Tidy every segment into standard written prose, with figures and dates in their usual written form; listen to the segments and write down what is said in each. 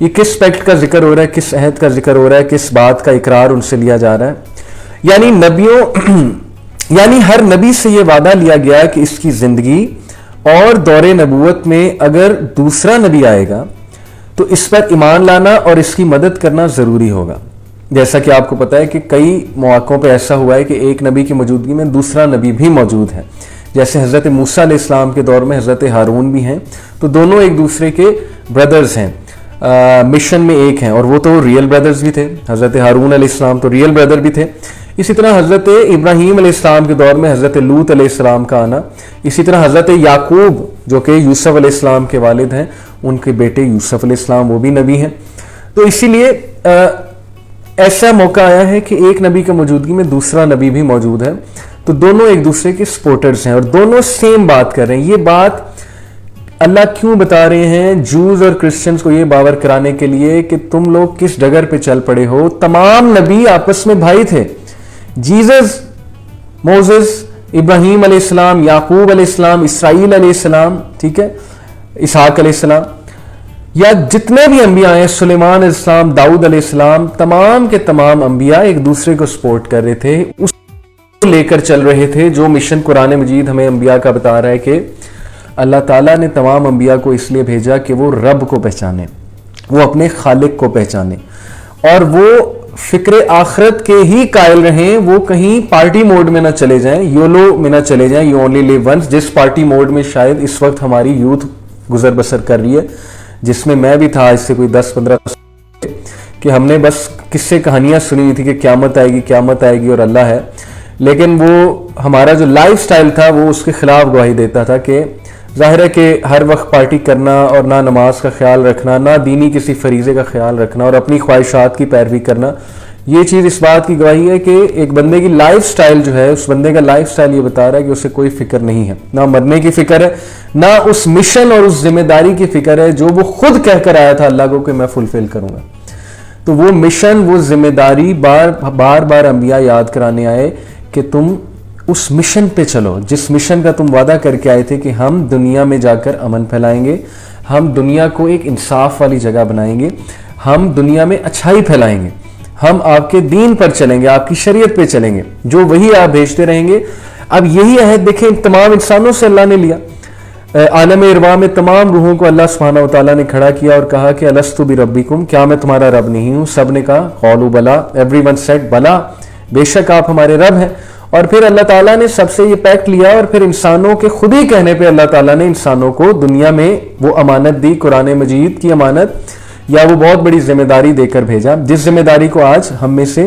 یہ کس پیکٹ کا ذکر ہو رہا ہے, کس عہد کا ذکر ہو رہا ہے, کس بات کا اقرار ان سے لیا جا رہا ہے؟ یعنی نبیوں یعنی ہر نبی سے یہ وعدہ لیا گیا کہ اس کی زندگی اور دور نبوت میں اگر دوسرا نبی آئے گا تو اس پر ایمان لانا اور اس کی مدد کرنا ضروری ہوگا. جیسا کہ آپ کو پتا ہے کہ کئی مواقعوں پہ ایسا ہوا ہے کہ ایک نبی کی موجودگی میں دوسرا نبی بھی موجود ہے. جیسے حضرت موسیٰ علیہ السلام کے دور میں حضرت ہارون بھی ہیں, تو دونوں ایک دوسرے کے بردرز ہیں, مشن میں ایک ہیں, اور وہ تو ریئل بردرز بھی تھے. حضرت ہارون علیہ السلام تو ریئل بردر بھی تھے. اسی طرح حضرت ابراہیم علیہ السلام کے دور میں حضرت لوط علیہ السلام کا آنا, اسی طرح حضرت یعقوب جو کہ یوسف علیہ السلام کے والد ہیں, ان کے بیٹے یوسف علیہ السلام وہ بھی نبی ہیں. تو اسی لیے ایسا موقع آیا ہے کہ ایک نبی کی موجودگی میں دوسرا نبی بھی موجود ہے, تو دونوں ایک دوسرے کے سپورٹرز ہیں اور دونوں سیم بات کر رہے ہیں. یہ بات اللہ کیوں بتا رہے ہیں؟ جوز اور کرسچنز کو یہ باور کرانے کے لیے کہ تم لوگ کس ڈگر پہ چل پڑے ہو. تمام نبی آپس میں بھائی تھے. جیزس, موزس, ابراہیم علیہ السلام, یعقوب علیہ السلام, اسرائیل علیہ السلام, ٹھیک ہے, اسحاق علیہ السلام, یا جتنے بھی انبیاء ہیں, سلیمان علیہ السلام, داؤد علیہ السلام, تمام کے تمام انبیاء ایک دوسرے کو سپورٹ کر رہے تھے, اس کو لے کر چل رہے تھے. جو مشن قرآن مجید ہمیں انبیاء کا بتا رہا ہے کہ اللہ تعالیٰ نے تمام انبیاء کو اس لیے بھیجا کہ وہ رب کو پہچانے, وہ اپنے خالق کو پہچانے, اور وہ فکر آخرت کے ہی قائل رہیں. وہ کہیں پارٹی موڈ میں نہ چلے جائیں, یولو میں نہ چلے جائیں, یو اونلی لیو ونس, جس پارٹی موڈ میں شاید اس وقت ہماری یوتھ گزر بسر کر رہی ہے, جس میں میں بھی تھا. اس سے کوئی 10-15 کہ ہم نے بس قصے کہانیاں سنی ہوئی تھی کہ قیامت آئے گی, قیامت آئے گی اور اللہ ہے, لیکن وہ ہمارا جو لائف سٹائل تھا وہ اس کے خلاف گواہی دیتا تھا. کہ ظاہر ہے کہ ہر وقت پارٹی کرنا اور نہ نماز کا خیال رکھنا, نہ دینی کسی فریضے کا خیال رکھنا اور اپنی خواہشات کی پیروی کرنا, یہ چیز اس بات کی گواہی ہے کہ ایک بندے کی لائف سٹائل جو ہے, اس بندے کا لائف سٹائل یہ بتا رہا ہے کہ اسے کوئی فکر نہیں ہے, نہ مرنے کی فکر ہے, نہ اس مشن اور اس ذمہ داری کی فکر ہے جو وہ خود کہہ کر آیا تھا اللہ کو کہ میں فلفل کروں گا. تو وہ مشن, وہ ذمہ داری بار بار انبیاء یاد کرانے آئے کہ تم اس مشن پہ چلو جس مشن کا تم وعدہ کر کے آئے تھے کہ ہم دنیا میں جا کر امن پھیلائیں گے, ہم دنیا کو ایک انصاف والی جگہ بنائیں گے, ہم دنیا میں اچھائی پھیلائیں گے, ہم آپ کے دین پر چلیں گے, آپ کی شریعت پہ چلیں گے, جو وہی آپ بھیجتے رہیں گے. اب یہی عہد دیکھیں تمام انسانوں سے اللہ نے لیا. عالم ارواح میں تمام روحوں کو اللہ سبحانہ وتعالیٰ نے کھڑا کیا اور کہا کہ الستو بربکم, کیا میں تمہارا رب نہیں ہوں؟ سب نے کہا قالوا بلا, ایوری ون سیڈ بلا, بے شک آپ ہمارے رب ہیں. اور پھر اللہ تعالیٰ نے سب سے یہ پیکٹ لیا, اور پھر انسانوں کے خود ہی کہنے پہ اللہ تعالیٰ نے انسانوں کو دنیا میں وہ امانت دی, قرآن مجید کی امانت, یا وہ بہت بڑی ذمہ داری دے کر بھیجا, جس ذمہ داری کو آج ہم میں سے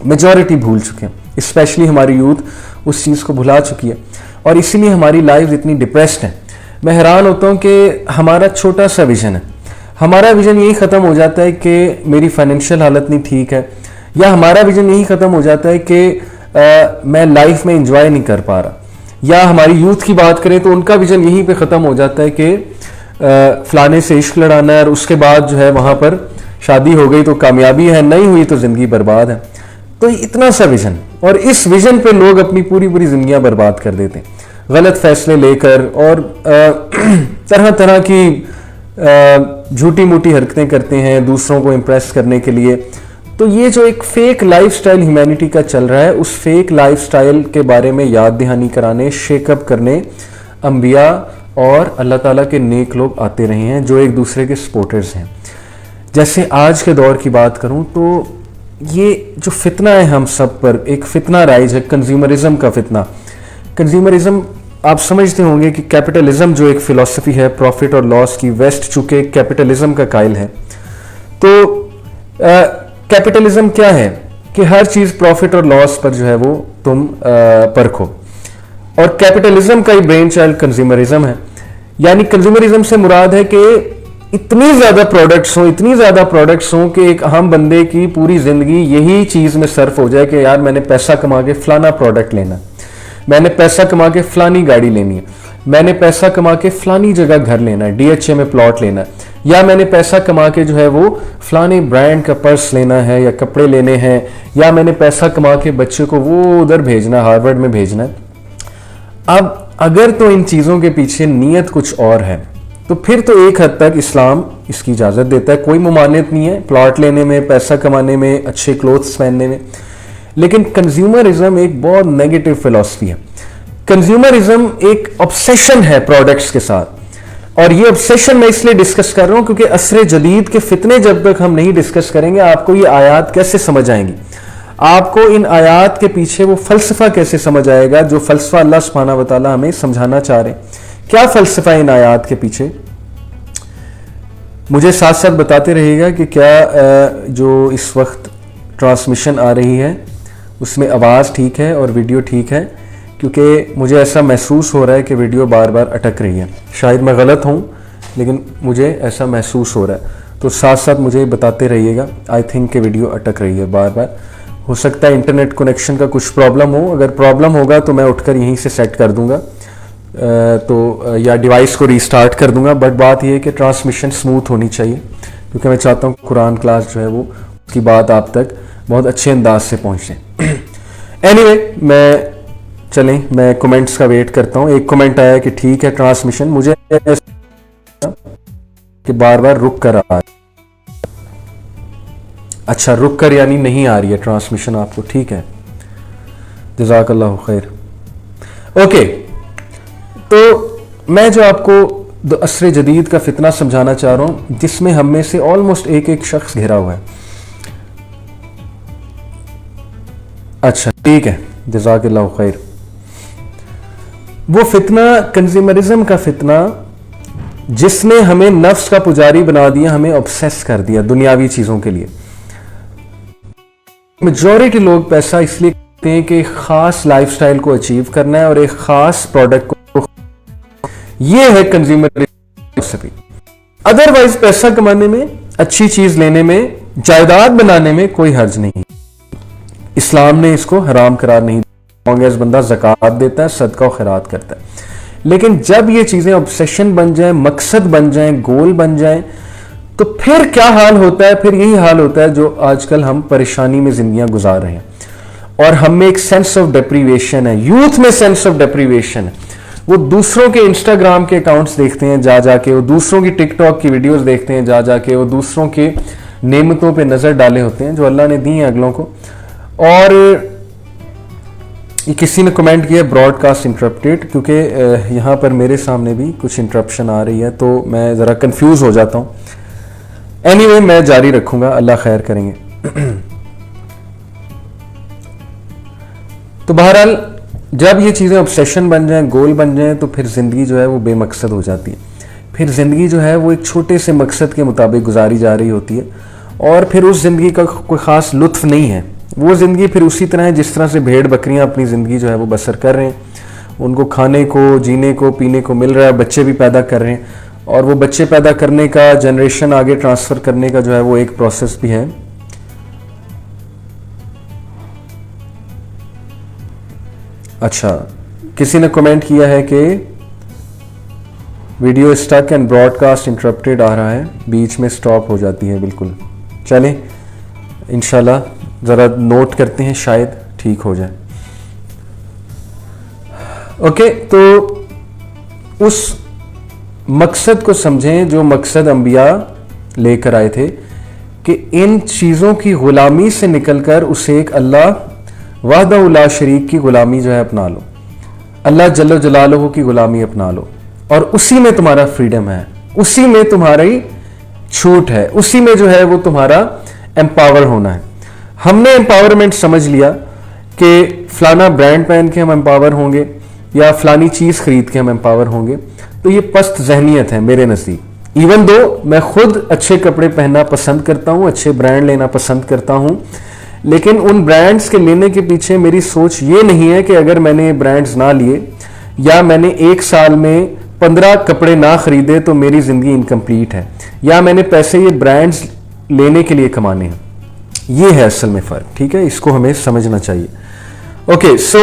میجورٹی بھول چکے ہیں, اسپیشلی ہماری یوتھ اس چیز کو بھلا چکی ہے, اور اسی لیے ہماری لائف اتنی ڈپریسڈ ہے. میں حیران ہوتا ہوں کہ ہمارا چھوٹا سا ویژن ہے, ہمارا ویژن یہی ختم ہو جاتا ہے کہ میری فائنینشیل حالت نہیں ٹھیک ہے, یا ہمارا ویژن یہی ختم ہو جاتا ہے کہ میں لائف میں انجوائے نہیں کر پا رہا, یا ہماری یوتھ کی بات کریں تو ان کا ویژن یہیں پہ ختم ہو جاتا ہے کہ فلانے سے عشق لڑانا ہے, اور اس کے بعد جو ہے وہاں پر شادی ہو گئی تو کامیابی ہے, نہیں ہوئی تو زندگی برباد ہے. تو اتنا سا ویژن, اور اس ویژن پہ لوگ اپنی پوری زندگیاں برباد کر دیتے ہیں, غلط فیصلے لے کر, اور طرح طرح کی جھوٹی موٹی حرکتیں کرتے ہیں دوسروں کو امپریس کرنے کے لیے. تو یہ جو ایک فیک لائف سٹائل ہیومینٹی کا چل رہا ہے, اس فیک لائف سٹائل کے بارے میں یاد دہانی کرانے, شیک اپ کرنے انبیاء اور اللہ تعالیٰ کے نیک لوگ آتے رہے ہیں جو ایک دوسرے کے سپورٹرز ہیں. جیسے آج کے دور کی بات کروں تو یہ جو فتنہ ہے ہم سب پر, ایک فتنہ رائج ہے, کنزیومرزم کا فتنہ. کنزیومرزم آپ سمجھتے ہوں گے کہ کیپٹلزم جو ایک فلسفی ہے پروفٹ اور لاس کی, ویسٹ چونکہ کیپٹلزم کا قائل ہے, تو کیپٹلزم کیا ہے کہ ہر چیز پروفٹ اور لاس پر جو ہے وہ تم پرکھو, اور کیپٹلزم کا ہی برین چائلڈ کنزیومرزم ہے. یعنی کنزیومرزم سے مراد ہے کہ اتنی زیادہ پروڈکٹس ہوں کہ ایک عام بندے کی پوری زندگی یہی چیز میں صرف ہو جائے کہ یار میں نے پیسہ کما کے فلانا پروڈکٹ لینا, میں نے پیسہ کما کے فلانی گاڑی لینی ہے, میں نے پیسہ کما کے فلانی جگہ گھر لینا ہے, ڈی ایچ اے میں پلاٹ لینا ہے, یا میں نے پیسہ کما کے جو ہے وہ فلانے برانڈ کا پرس لینا ہے یا کپڑے لینے ہیں, یا میں نے پیسہ کما کے بچے کو وہ ادھر بھیجنا ہے, ہارورڈ میں بھیجنا ہے. اب اگر تو ان چیزوں کے پیچھے نیت کچھ اور ہے تو پھر تو ایک حد تک اسلام اس کی اجازت دیتا ہے، کوئی ممانعت نہیں ہے پلاٹ لینے میں، پیسہ کمانے میں، اچھے کلوتھس پہننے میں. لیکن کنزیومرزم ایک بہت نیگیٹو فلسفی ہے. کنزیومرزم ایک obsession ہے پروڈکٹس کے ساتھ، اور یہ obsession میں اس لیے ڈسکس کر رہا ہوں کیونکہ عصر جدید کے فتنے جب تک ہم نہیں ڈسکس کریں گے آپ کو یہ آیات کیسے سمجھ آئیں گی، آپ کو ان آیات کے پیچھے وہ فلسفہ کیسے سمجھ آئے گا جو فلسفہ اللہ سبحانہ و تعالیٰ ہمیں سمجھانا چاہ رہے ہیں. کیا فلسفہ ان آیات کے پیچھے؟ مجھے ساتھ ساتھ بتاتے رہیے گا کہ کیا جو اس وقت ٹرانسمیشن آ رہی ہے اس میں آواز ٹھیک ہے اور ویڈیو ٹھیک ہے، کیونکہ مجھے ایسا محسوس ہو رہا ہے کہ ویڈیو بار بار اٹک رہی ہے. شاید میں غلط ہوں لیکن مجھے ایسا محسوس ہو رہا ہے، تو ساتھ ساتھ مجھے بتاتے رہیے گا. آئی تھنک کہ ویڈیو اٹک رہی ہے بار بار، ہو سکتا ہے انٹرنیٹ کنیکشن کا کچھ پرابلم ہو. اگر پرابلم ہوگا تو میں اٹھ کر یہیں سے سیٹ کر دوں گا تو یا ڈیوائس کو ریسٹارٹ کر دوں گا. بٹ بات یہ ہے کہ ٹرانسمیشن سموتھ ہونی چاہیے، کیونکہ میں چاہتا ہوں قرآن کلاس جو ہے وہ اس کی بات آپ تک بہت اچھے انداز سے پہنچے. اینی وے چلیں میں کومنٹس کا ویٹ کرتا ہوں. ایک کومنٹ آیا کہ ٹھیک ہے ٹرانسمیشن، مجھے کہ بار بار رک کر آ رہا ہے. اچھا رک کر یعنی نہیں آ رہی ہے ٹرانسمیشن آپ کو، ٹھیک ہے جزاک اللہ خیر. اوکے تو میں جو آپ کو عصر جدید کا فتنہ سمجھانا چاہ رہا ہوں جس میں ہم میں سے آلموسٹ ایک شخص گھرا ہوا ہے. اچھا ٹھیک ہے جزاک اللہ خیر. وہ فتنہ کنزیومرزم کا فتنہ جس نے ہمیں نفس کا پجاری بنا دیا، ہمیں obsess کر دیا دنیاوی چیزوں کے لیے. میجورٹی لوگ پیسہ اس لیے کرتے ہیں کہ ایک خاص لائف سٹائل کو اچیو کرنا ہے اور ایک خاص پروڈکٹ کو، یہ ہے کنزیومرزم. ادروائز پیسہ کمانے میں، اچھی چیز لینے میں، جائیداد بنانے میں کوئی حرج نہیں. اسلام نے اس کو حرام قرار نہیں دیا. بندہ زکوٰۃ دیتا ہے، صدقہ و خیرات کرتا ہے. لیکن جب یہ چیزیں obsession بن جائیں، مقصد بن جائیں، گول بن جائیں، تو پھر کیا حال ہوتا ہے؟ پھر یہی حال ہوتا ہے جو آج کل ہم پریشانی میں زندگیاں گزار رہے ہیں، اور ہم میں ایک سینس آف ڈیپریویشن ہے. یوتھ میں سینس آف ڈیپریویشن ہے. وہ دوسروں کے انسٹاگرام کے اکاؤنٹس دیکھتے ہیں جا کے، وہ دوسروں کی ٹک ٹاک کی ویڈیوز دیکھتے ہیں جا کے، وہ دوسروں کے نعمتوں پہ نظر ڈالے ہوتے ہیں جو اللہ نے دی ہیں اگلوں کو. اور کسی نے کمنٹ کیا براڈ کاسٹ انٹرپٹیڈ، کیونکہ یہاں پر میرے سامنے بھی کچھ انٹرپشن آ رہی ہے تو میں ذرا کنفیوز ہو جاتا ہوں. اینی وے میں جاری رکھوں گا، اللہ خیر کریں گے. تو بہرحال جب یہ چیزیں obsession بن جائیں، گول بن جائیں، تو پھر زندگی جو ہے وہ بے مقصد ہو جاتی ہے. پھر زندگی جو ہے وہ ایک چھوٹے سے مقصد کے مطابق گزاری جا رہی ہوتی ہے، اور پھر اس زندگی کا کوئی خاص لطف نہیں ہے. وہ زندگی پھر اسی طرح ہے جس طرح سے بھیڑ بکریاں اپنی زندگی جو ہے وہ بسر کر رہے ہیں. ان کو کھانے کو، جینے کو، پینے کو مل رہا ہے، بچے بھی پیدا کر رہے ہیں، اور وہ بچے پیدا کرنے کا، جنریشن آگے ٹرانسفر کرنے کا جو ہے وہ ایک پروسیس بھی ہے. اچھا کسی نے کمنٹ کیا ہے کہ video stuck and broadcast interrupted آ رہا ہے، بیچ میں سٹاپ ہو جاتی ہے. بالکل چلیں انشاءاللہ ذرا نوٹ کرتے ہیں، شاید ٹھیک ہو جائے. اوکے تو اس مقصد کو سمجھیں جو مقصد انبیاء لے کر آئے تھے، کہ ان چیزوں کی غلامی سے نکل کر اسے ایک اللہ وحدہ لا شریک کی غلامی جو ہے اپنا لو، اللہ جل جلالہ کی غلامی اپنا لو، اور اسی میں تمہارا فریڈم ہے، اسی میں تمہاری چھوٹ ہے، اسی میں جو ہے وہ تمہارا امپاور ہونا ہے. ہم نے امپاورمنٹ سمجھ لیا کہ فلانا برانڈ پہن کے ہم امپاور ہوں گے یا فلانی چیز خرید کے ہم امپاور ہوں گے، تو یہ پست ذہنیت ہے میرے نزدیک. ایون دو میں خود اچھے کپڑے پہننا پسند کرتا ہوں، اچھے برانڈ لینا پسند کرتا ہوں، لیکن ان برانڈز کے لینے کے پیچھے میری سوچ یہ نہیں ہے کہ اگر میں نے برانڈز نہ لیے یا میں نے ایک سال میں 15 کپڑے نہ خریدے تو میری زندگی انکمپلیٹ ہے، یا میں نے پیسے یہ برانڈز لینے کے لیے کمانے ہیں. یہ ہے اصل میں فرق، ٹھیک ہے، اس کو ہمیں سمجھنا چاہیے. اوکے سو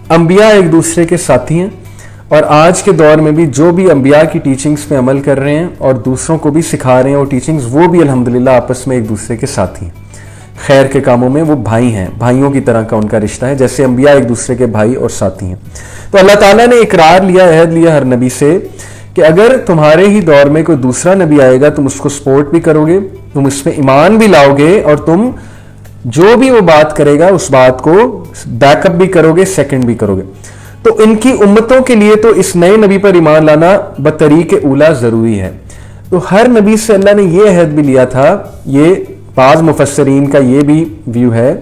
انبیاء ایک دوسرے کے ساتھی ہیں، اور آج کے دور میں بھی جو بھی انبیاء کی ٹیچنگز پہ عمل کر رہے ہیں اور دوسروں کو بھی سکھا رہے ہیں وہ ٹیچنگز، وہ بھی الحمدللہ آپس میں ایک دوسرے کے ساتھی ہیں. خیر کے کاموں میں وہ بھائی ہیں، بھائیوں کی طرح کا ان کا رشتہ ہے، جیسے انبیاء ایک دوسرے کے بھائی اور ساتھی ہیں. تو اللہ تعالیٰ نے اقرار لیا، عہد لیا ہر نبی سے کہ اگر تمہارے ہی دور میں کوئی دوسرا نبی آئے گا تم اس کو سپورٹ بھی کرو گے, تم اس میں ایمان بھی لاؤ گے, اور تم جو بھی وہ بات کرے گا اس بات کو بیک اپ بھی کرو گے, سیکنڈ بھی کرو گے. تو ان کی امتوں کے لیے تو اس نئے نبی پر ایمان لانا بطریق اولا ضروری ہے. تو ہر نبی سے اللہ نے یہ عہد بھی لیا تھا, یہ بعض مفسرین کا یہ بھی ویو ہے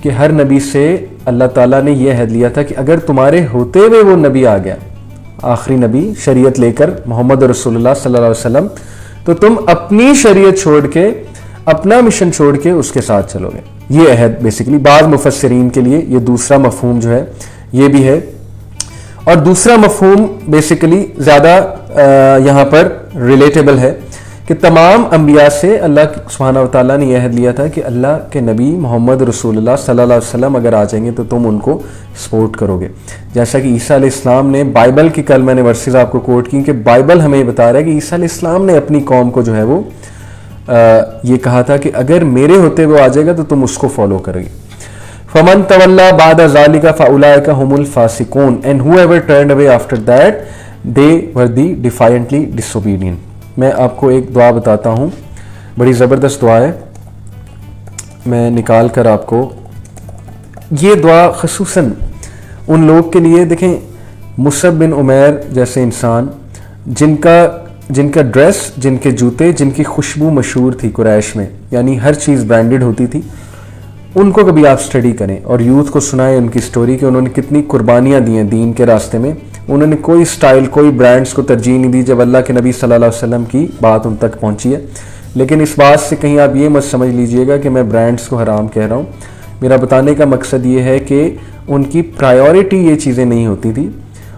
کہ ہر نبی سے اللہ تعالیٰ نے یہ عہد لیا تھا کہ اگر تمہارے ہوتے ہوئے وہ نبی آ گیا, آخری نبی شریعت لے کر محمد رسول اللہ صلی اللہ علیہ وسلم, تو تم اپنی شریعت چھوڑ کے اپنا مشن چھوڑ کے اس کے ساتھ چلو گے. یہ عہد بیسیکلی بعض مفسرین کے لیے یہ دوسرا مفہوم جو ہے یہ بھی ہے. اور دوسرا مفہوم بیسیکلی زیادہ یہاں پر ریلیٹیبل ہے کہ تمام انبیاء سے اللہ سبحانہ و تعالیٰ نے یہ عہد لیا تھا کہ اللہ کے نبی محمد رسول اللہ صلی اللہ علیہ وسلم اگر آ جائیں گے تو تم ان کو سپورٹ کرو گے. جیسا کہ عیسیٰ علیہ السلام نے بائبل کی, کل میں نے ورسز آپ کو کوٹ کی کہ بائبل ہمیں بتا رہا ہے کہ عیسیٰ علیہ السلام نے اپنی قوم کو جو ہے وہ یہ کہا تھا کہ اگر میرے ہوتے وہ آ جائے گا تو تم اس کو فالو کرو گے. فَمَن تَوَلَّى بَعْدَ ذَلِكَ فَأُولَٰئِكَ هُمُ الْفَاسِقُونَ and whoever turned away after that they were the defiantly disobedient. میں آپ کو ایک دعا بتاتا ہوں, بڑی زبردست دعا ہے, میں نکال کر آپ کو یہ دعا خصوصاً ان لوگ کے لیے, دیکھیں مصعب بن عمیر جیسے انسان جن کا ڈریس, جن کے جوتے, جن کی خوشبو مشہور تھی قریش میں, یعنی ہر چیز برانڈڈ ہوتی تھی, ان کو کبھی آپ سٹڈی کریں اور یوتھ کو سنائیں ان کی سٹوری کہ انہوں نے کتنی قربانیاں دی ہیں دین کے راستے میں. انہوں نے کوئی سٹائل, کوئی برانڈز کو ترجیح نہیں دی جب اللہ کے نبی صلی اللہ علیہ وسلم کی بات ان تک پہنچی ہے. لیکن اس بات سے کہیں آپ یہ مت سمجھ لیجئے گا کہ میں برانڈز کو حرام کہہ رہا ہوں. میرا بتانے کا مقصد یہ ہے کہ ان کی پرائیورٹی یہ چیزیں نہیں ہوتی تھی,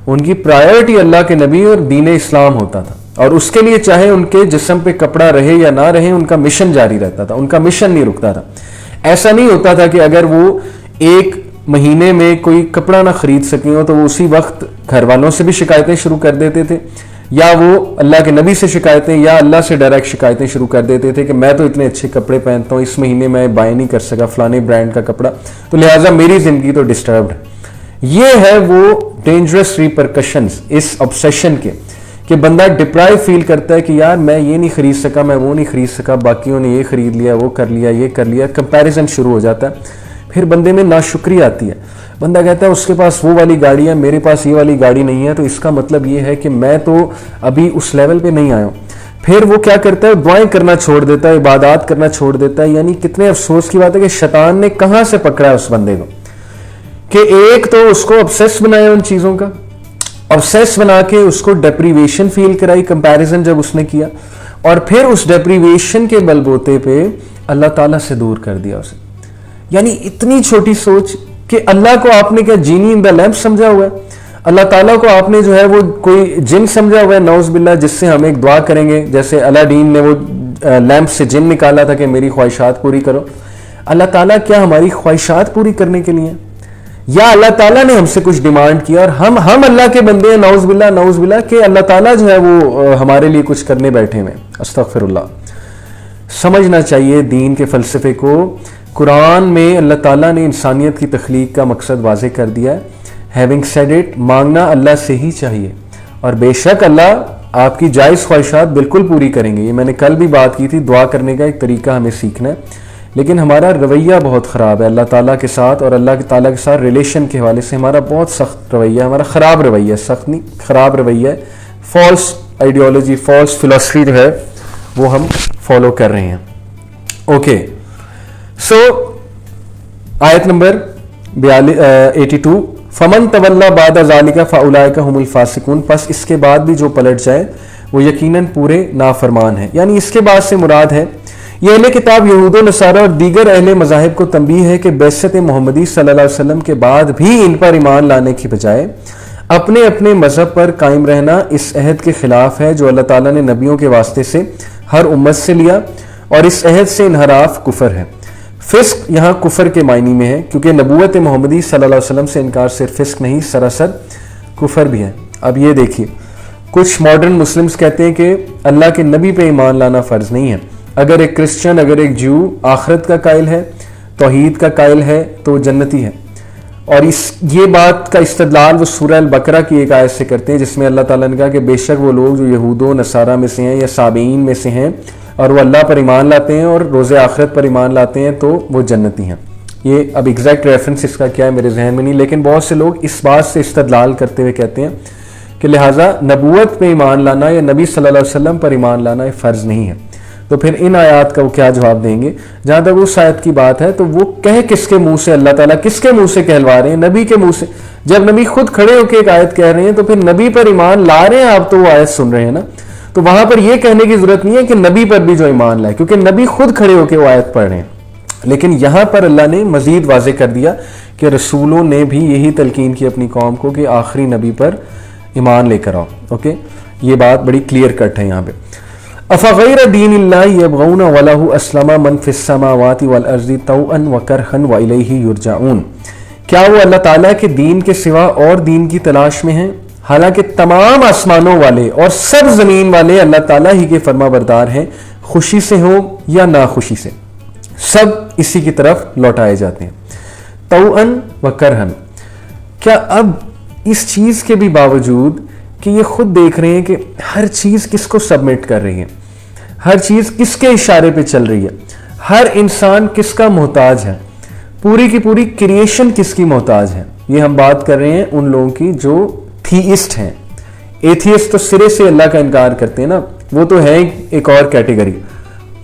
ان کی پرائیورٹی اللہ کے نبی اور دین اسلام ہوتا تھا, اور اس کے لیے چاہے ان کے جسم پہ کپڑا رہے یا نہ رہے ان کا مشن جاری رہتا تھا, ان کا مشن نہیں رکتا تھا. ایسا نہیں ہوتا تھا کہ اگر وہ ایک مہینے میں کوئی کپڑا نہ خرید سکیں ہو تو وہ اسی وقت گھر والوں سے بھی شکایتیں شروع کر دیتے تھے, یا وہ اللہ کے نبی سے شکایتیں یا اللہ سے ڈائریکٹ شکایتیں شروع کر دیتے تھے کہ میں تو اتنے اچھے کپڑے پہنتا ہوں, اس مہینے میں بائی نہیں کر سکا فلانے برانڈ کا کپڑا, تو لہٰذا میری زندگی تو ڈسٹربڈ. یہ ہے وہ ڈینجرس ریپرکشنز اس obsession کے کہ بندہ ڈپرائیو فیل کرتا ہے کہ یار میں یہ نہیں خرید سکا, میں وہ نہیں خرید سکا, باقیوں نے یہ خرید لیا, وہ کر لیا, یہ کر لیا, کمپیریزن شروع ہو جاتا ہے. پھر بندے میں ناشکری آتی ہے, بندہ کہتا ہے اس کے پاس وہ والی گاڑی ہے, میرے پاس یہ والی گاڑی نہیں ہے, تو اس کا مطلب یہ ہے کہ میں تو ابھی اس لیول پہ نہیں آیا ہوں. پھر وہ کیا کرتا ہے, دعائیں کرنا چھوڑ دیتا ہے, عبادات کرنا چھوڑ دیتا ہے. یعنی کتنے افسوس کی بات ہے کہ شیطان نے کہاں سے پکڑا ہے اس بندے کو کہ ایک تو اس کو obsess بنایا ان چیزوں کا, obsess بنا کے اس کو ڈیپریویشن فیل کرائی, کمپیریزن جب اس نے کیا, اور پھر اس ڈیپریویشن کے بلبوتے پہ اللہ تعالیٰ سے دور کر دیا اسے. یعنی اتنی چھوٹی سوچ کہ اللہ کو آپ نے کیا جینی ان دا لیمپ سمجھا ہوا ہے, اللہ تعالیٰ کو آپ نے جو ہے وہ کوئی جن سمجھا ہوا ہے نعوذ باللہ, جس سے ہم ایک دعا کریں گے جیسے الادین نے وہ لیمپ سے جن نکالا تھا کہ میری خواہشات پوری کرو. اللہ تعالیٰ کیا ہماری خواہشات پوری کرنے کے لیے, یا اللہ تعالیٰ نے ہم سے کچھ ڈیمانڈ کیا اور ہم اللہ کے بندے ہیں نعوذ باللہ کہ اللہ تعالیٰ جو ہے وہ ہمارے لیے کچھ کرنے بیٹھے ہوئے. استغفر اللہ. سمجھنا چاہیے دین کے فلسفے کو. قرآن میں اللہ تعالیٰ نے انسانیت کی تخلیق کا مقصد واضح کر دیا ہے. ہیونگ سیڈ اٹ, مانگنا اللہ سے ہی چاہیے, اور بے شک اللہ آپ کی جائز خواہشات بالکل پوری کریں گے. یہ میں نے کل بھی بات کی تھی, دعا کرنے کا ایک طریقہ ہمیں سیکھنا ہے. لیکن ہمارا رویہ بہت خراب ہے اللہ تعالیٰ کے ساتھ, اور اللہ تعالیٰ کے ساتھ ریلیشن کے حوالے سے ہمارا بہت سخت رویہ ہے, ہمارا خراب رویہ ہے, سخت نہیں خراب رویہ ہے. فالس آئیڈیالوجی, فالس فلاسفی جو ہے وہ ہم فالو کر رہے ہیں. اوکے, سو آیت نمبر 82, فمن تولی بعد ذالک فاولئک هم الفاسقون, پس اس کے بعد بھی جو پلٹ جائے وہ یقیناً پورے نافرمان ہیں. یعنی اس کے بعد سے مراد ہے یہ اہل کتاب یہود و نصارہ اور دیگر اہل مذاہب کو تنبیہ ہے کہ بعثت محمدی صلی اللہ علیہ وسلم کے بعد بھی ان پر ایمان لانے کی بجائے اپنے اپنے مذہب پر قائم رہنا اس عہد کے خلاف ہے جو اللہ تعالیٰ نے نبیوں کے واسطے سے ہر امت سے لیا, اور اس عہد سے انحراف کفر ہے. فسق یہاں کفر کے معنی میں ہے, کیونکہ نبوت محمدی صلی اللہ علیہ وسلم سے انکار صرف فسق نہیں سراسر کفر بھی ہے. اب یہ دیکھیے, کچھ ماڈرن مسلمز کہتے ہیں کہ اللہ کے نبی پہ ایمان لانا فرض نہیں ہے. اگر ایک کرسچن, اگر ایک جیو آخرت کا قائل ہے, توحید کا قائل ہے تو جنتی ہے. اور یہ بات کا استدلال وہ سورہ البقرہ کی ایک آیت سے کرتے ہیں جس میں اللہ تعالیٰ نے کہا کہ بے شک وہ لوگ جو یہود و نصارہ میں سے ہیں یا سابعین میں سے ہیں اور وہ اللہ پر ایمان لاتے ہیں اور روز آخرت پر ایمان لاتے ہیں تو وہ جنتی ہیں. یہ اب ایگزیکٹ ریفرنس اس کا کیا ہے میرے ذہن میں نہیں، لیکن بہت سے لوگ اس بات سے استدلال کرتے ہوئے کہتے ہیں کہ لہٰذا نبوت پہ ایمان لانا یا نبی صلی اللہ علیہ وسلم پر ایمان لانا یہ فرض نہیں ہے. تو پھر ان آیات کا وہ کیا جواب دیں گے؟ جہاں تک اس آیت کی بات ہے تو وہ کس کے منہ سے اللہ تعالیٰ کس کے منہ سے کہلوا رہے ہیں؟ نبی کے منہ سے. جب نبی خود کھڑے ہو کے ایک آیت کہہ رہے ہیں تو پھر نبی پر ایمان لا رہے ہیں آپ، تو وہ آیت سن رہے ہیں نا. تو وہاں پر یہ کہنے کی ضرورت نہیں ہے کہ نبی پر بھی جو ایمان لائے، کیونکہ نبی خود کھڑے ہو کے وہ آیت پڑھ رہے ہیں. لیکن یہاں پر اللہ نے مزید واضح کر دیا کہ رسولوں نے بھی یہی تلقین کی اپنی قوم کو کہ آخری نبی پر ایمان لے کر آؤ. اوکے، یہ بات بڑی کلیئر کٹ ہے یہاں پہ. افغیر دین اللہ یبغون ولہ اسلم من فی السماوات والارض طوعا وکرہا والیہ یرجعون. کیا وہ اللہ تعالیٰ کے دین کے سوا اور دین کی تلاش میں ہیں، حالانکہ تمام آسمانوں والے اور سب زمین والے اللہ تعالیٰ ہی کے فرما بردار ہیں، خوشی سے ہوں یا ناخوشی سے سب اسی کی طرف لوٹائے جاتے ہیں. طوعا وکرہا. کیا اب اس چیز کے بھی باوجود کہ یہ خود دیکھ رہے ہیں کہ ہر چیز کس کو سبمٹ کر رہی ہے، ہر چیز کس کے اشارے پہ چل رہی ہے، ہر انسان کس کا محتاج ہے، پوری کی پوری کریشن کس کی محتاج ہے. یہ ہم بات کر رہے ہیں ان لوگوں کی جو تھیئسٹ ہیں. ایتھیسٹ تو سرے سے اللہ کا انکار کرتے ہیں نا، وہ تو ہے ایک اور کیٹیگری،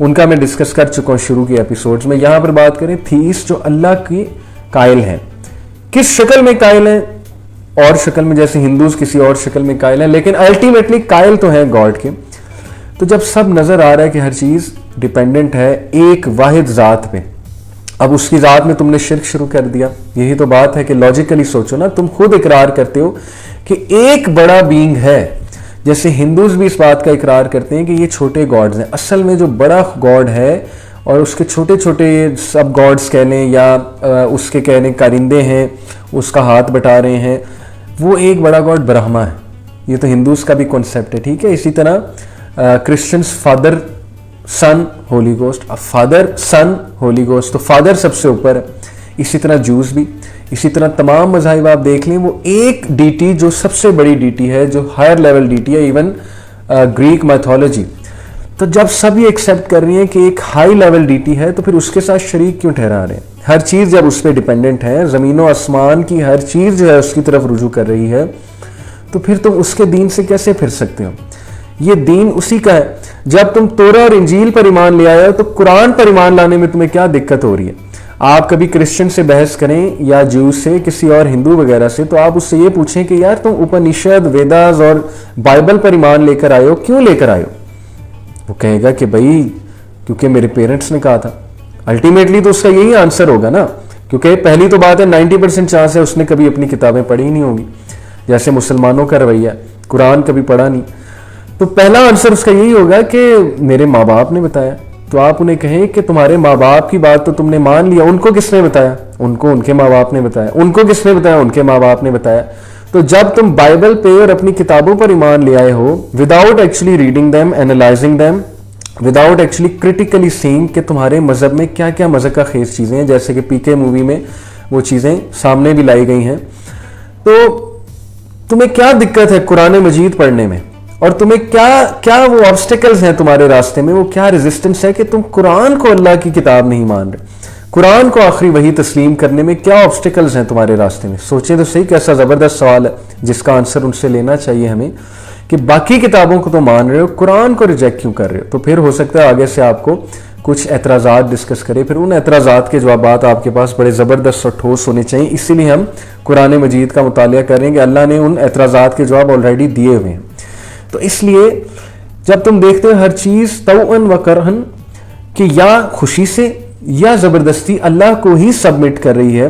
ان کا میں ڈسکس کر چکا ہوں شروع کے ایپیسوڈز میں. یہاں پر بات کریں تھیئسٹ جو اللہ کی قائل ہیں. کس شکل میں قائل ہیں؟ اور شکل میں، جیسے ہندوز کسی اور شکل میں قائل ہیں، لیکن الٹیمیٹلی قائل تو ہیں گاڈ کے. تو جب سب نظر آ رہا ہے کہ ہر چیز ڈیپینڈنٹ ہے ایک واحد ذات پہ، اب اس کی ذات میں تم نے شرک شروع کر دیا. یہی تو بات ہے کہ لاجیکلی سوچو نا، تم خود اقرار کرتے ہو کہ ایک بڑا بینگ ہے. جیسے ہندوز بھی اس بات کا اقرار کرتے ہیں کہ یہ چھوٹے گاڈز ہیں، اصل میں جو بڑا گاڈ ہے اور اس کے چھوٹے چھوٹے سب گاڈز کہہ لیں یا اس کے کہہ لیں کارندے ہیں اس کا ہاتھ بٹا رہے ہیں، وہ ایک بڑا گاڈ برہما ہے. یہ تو ہندوز کا بھی کنسیپٹ ہے، ٹھیک ہے. اسی طرح کرسچنز فادر سن ہولی گوسٹ، فادر سن ہولی گوسٹ، تو فادر سب سے اوپر ہے. اسی طرح جوز بھی، اسی طرح تمام مذاہب آپ دیکھ لیں وہ ایک ڈیٹی جو سب سے بڑی ڈیٹی ہے، جو ہائر لیول ڈیٹی ہے. Even Greek mythology. تو جب سب یہ ایکسیپٹ کر رہی ہیں کہ ایک ہائی لیول ڈیٹی ہے تو پھر اس کے ساتھ شریک کیوں ٹھہرا رہے ہیں؟ ہر چیز جب اس پہ ڈیپینڈنٹ ہے، زمین و آسمان کی ہر چیز جو ہے اس کی طرف رجوع کر رہی ہے، تو پھر تم اس کے دین سے کیسے پھر سکتے ہو؟ یہ دین اسی کا ہے. جب تم تورا اور انجیل پر ایمان لے آئے ہو تو قرآن پر ایمان لانے میں تمہیں کیا دقت ہو رہی ہے؟ آپ کبھی کرسچن سے بحث کریں یا جیو سے، کسی اور ہندو وغیرہ سے، تو آپ اس سے یہ پوچھیں کہ یار تم اپنشد، ویداز اور بائبل پر ایمان لے کر آئے ہو، کیوں لے کر آئے ہو؟ وہ کہے گا کہ بھائی کیونکہ میرے پیرنٹس نے کہا تھا. الٹیمیٹلی تو اس کا یہی آنسر ہوگا نا، کیونکہ پہلی تو بات ہے 90% چانس ہے اس نے کبھی اپنی کتابیں پڑھی ہی نہیں ہوگی، جیسے مسلمانوں کا رویہ، قرآن کبھی پڑھا نہیں. تو پہلا آنسر اس کا یہی ہوگا کہ میرے ماں باپ نے بتایا. تو آپ انہیں کہیں کہ تمہارے ماں باپ کی بات تو تم نے مان لیا، ان کو کس نے بتایا؟ ان کو ان کے ماں باپ نے بتایا. ان کو کس نے بتایا؟ ان کے ماں باپ نے بتایا. تو جب تم بائبل پہ اور اپنی کتابوں پر ایمان لے آئے ہو without actually reading them, analysing them, without actually critically seeing کہ تمہارے مذہب میں کیا کیا مذہب خیز چیزیں ہیں، جیسے کہ پی کے مووی میں وہ چیزیں سامنے بھی لائی گئی ہیں، تو تمہیں کیا دقت ہے قرآن مجید پڑھنے میں؟ اور تمہیں کیا وہ آبسٹیکلز ہیں تمہارے راستے میں، وہ کیا ریزسٹنس ہے کہ تم قرآن کو اللہ کی کتاب نہیں مان رہے؟ قرآن کو آخری وحی تسلیم کرنے میں کیا آبسٹیکلز ہیں تمہارے راستے میں؟ سوچیں تو صحیح، کیسا زبردست سوال ہے جس کا آنسر ان سے لینا چاہیے ہمیں، کہ باقی کتابوں کو تو مان رہے ہو، قرآن کو ریجیکٹ کیوں کر رہے ہو؟ تو پھر ہو سکتا ہے آگے سے آپ کو کچھ اعتراضات ڈسکس کرے، پھر ان اعتراضات کے جوابات آپ کے پاس بڑے زبردست اور ٹھوس ہونے چاہیے. اسی لیے ہم قرآن مجید کا مطالعہ کریں گے، اللہ نے ان اعتراضات کے جواب آلریڈی دیے ہوئے ہیں. تو اس لیے جب تم دیکھتے ہو ہر چیز طوعاً و کرہاً کہ یا خوشی سے یا زبردستی اللہ کو ہی سبمٹ کر رہی ہے،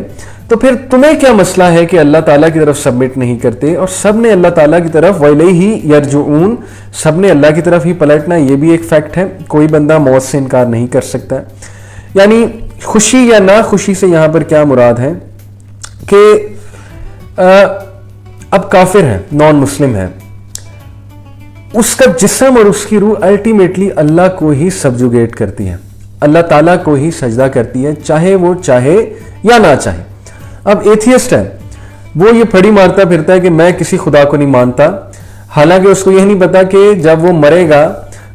تو پھر تمہیں کیا مسئلہ ہے کہ اللہ تعالیٰ کی طرف سبمٹ نہیں کرتے؟ اور سب نے اللہ تعالیٰ کی طرف وَإِلَيْهِ يَرْجُعُونَ، سب نے اللہ کی طرف ہی پلٹنا. یہ بھی ایک فیکٹ ہے، کوئی بندہ موت سے انکار نہیں کر سکتا ہے. یعنی خوشی یا نہ خوشی سے یہاں پر کیا مراد ہے کہ اب کافر ہے، نان مسلم ہے، اس کا جسم اور اس کی روح الٹیمیٹلی اللہ کو ہی سبجوگیٹ کرتی ہے، اللہ تعالیٰ کو ہی سجدہ کرتی ہے، چاہے وہ چاہے یا نہ چاہے. اب ایتھیسٹ ہے, وہ یہ پھڑی مارتا پھرتا ہے کہ میں کسی خدا کو نہیں مانتا, حالانکہ اس کو یہ نہیں پتا کہ جب وہ مرے گا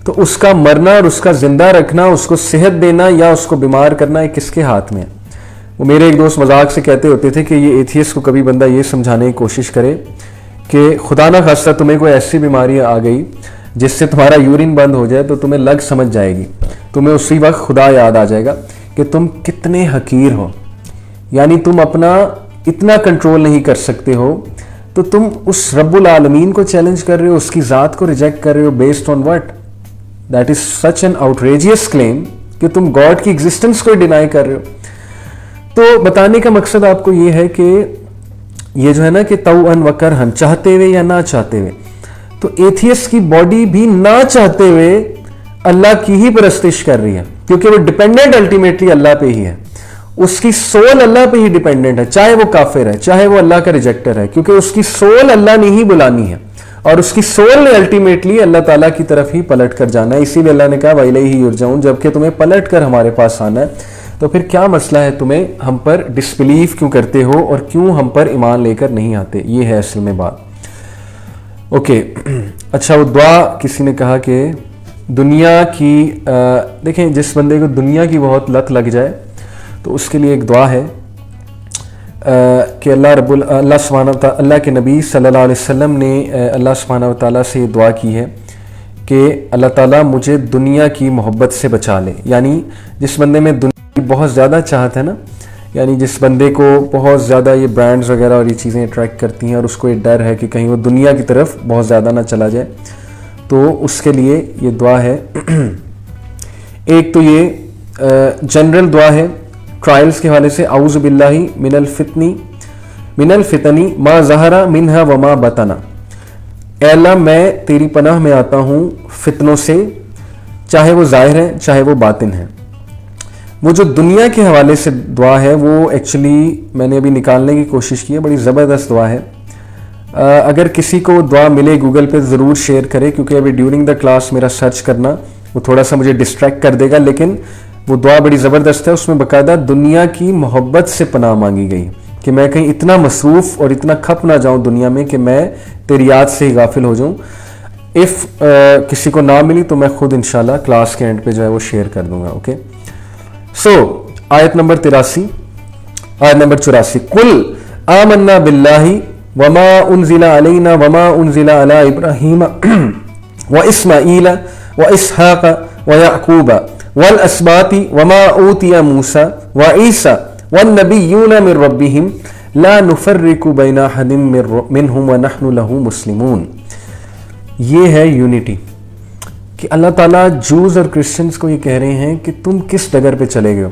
تو اس کا مرنا اور اس کا زندہ رکھنا, اس کو صحت دینا یا اس کو بیمار کرنا یہ کس کے ہاتھ میں ہے. وہ میرے ایک دوست مذاق سے کہتے ہوتے تھے کہ یہ ایتھیسٹ کو کبھی بندہ یہ سمجھانے کی کوشش کرے کہ خدا نہ خواستہ تمہیں کوئی ایسی بیماری آ گئی جس سے تمہارا یورین بند ہو جائے تو تمہیں لگ سمجھ جائے گی, تمہیں اسی وقت خدا یاد آ جائے گا کہ تم کتنے حقیر ہو, یعنی تم اپنا اتنا کنٹرول نہیں کر سکتے ہو, تو تم اس رب العالمین کو چیلنج کر رہے ہو, اس کی ذات کو ریجیکٹ کر رہے ہو. Based on what? That is such an outrageous claim کہ تم گاڈ کی ایگزسٹنس کو ڈینائی کر رہے ہو. تو بتانے کا مقصد آپ کو یہ ہے کہ یہ جو ہے نا کہ طوعاً وکرہاً, چاہتے ہوئے یا نہ چاہتے ہوئے, تو ایتھیسٹ کی باڈی بھی نہ چاہتے ہوئے اللہ کی ہی پرستش کر رہی ہے, کیونکہ وہ ڈیپینڈنٹ الٹیمیٹلی اللہ پہ ہی ہے, اس کی سول اللہ پہ ہی ڈیپینڈنٹ ہے, چاہے وہ کافر ہے چاہے وہ اللہ کا ریجیکٹر ہے, کیونکہ اس کی سول اللہ نے ہی بلانی ہے اور اس کی سول نے الٹیمیٹلی اللہ تعالیٰ کی طرف ہی پلٹ کر جانا ہے. اسی لیے اللہ نے کہا وَإِلَيْهِ يُرْجَعُونَ, جبکہ تمہیں پلٹ کر ہمارے پاس آنا ہے, تو پھر کیا مسئلہ ہے تمہیں, ہم پر ڈسبلیف کیوں کرتے ہو اور کیوں ہم پر ایمان لے کر نہیں آتے. یہ ہے اصل میں بات. اوکے اچھا, وہ دعا کسی نے کہا کہ دنیا کی دیکھیں جس بندے کو دنیا کی بہت لت لگ جائے تو اس کے لیے ایک دعا ہے کہ اللہ سبحانہ و تعالیٰ, اللہ کے نبی صلی اللہ علیہ وسلم نے اللہ سبحانہ و تعالیٰ سے یہ دعا کی ہے کہ اللہ تعالیٰ مجھے دنیا کی محبت سے بچا لے. یعنی جس بندے میں دنیا کی بہت زیادہ چاہت ہے نا, یعنی جس بندے کو بہت زیادہ یہ برانڈز وغیرہ اور یہ چیزیں اٹریکٹ کرتی ہیں اور اس کو یہ ڈر ہے کہ کہیں وہ دنیا کی طرف بہت زیادہ نہ چلا جائے, تو اس کے لیے یہ دعا ہے. ایک تو یہ جنرل دعا ہے ٹرائلز کے حوالے سے, اعوذ باللہ من الفتنی ما ظہر منہا وما بطنا, اے اللہ میں تیری پناہ میں آتا ہوں فتنوں سے, چاہے وہ ظاہر ہیں چاہے وہ باطن ہیں. وہ جو دنیا کے حوالے سے دعا ہے وہ ایکچولی میں نے ابھی نکالنے کی کوشش کی ہے, بڑی زبردست دعا ہے. اگر کسی کو دعا ملے گوگل پہ ضرور شیئر کرے, کیونکہ ابھی ڈیورنگ دا کلاس میرا سرچ کرنا وہ تھوڑا سا مجھے ڈسٹریکٹ کر دے گا, لیکن وہ دعا بڑی زبردست ہے. اس میں باقاعدہ دنیا کی محبت سے پناہ مانگی گئی کہ میں کہیں اتنا مصروف اور اتنا کھپ نہ جاؤں دنیا میں کہ میں تیری یاد سے ہی غافل ہو جاؤں. کسی کو نہ ملی تو میں خود انشاءاللہ کلاس کے اینڈ پہ جو ہے وہ شیئر کر دوں گا. اوکے سو آیت نمبر 83, آیت نمبر 84, قل آمنا باللہ وما انزل علینا وما انزل علی ابراہیم واسماعیل واسحاق ویعقوب والاسباط وما اوتی موسیٰ وعیسیٰ والنبیون من ربہم لا نفرق بین احد منہم ونحن لہ مسلمون. یہ ہے یونٹی کہ اللہ تعالیٰ جوز اور کرسچنز کو یہ کہہ رہے ہیں کہ تم کس ڈگر پہ چلے گئے ہو.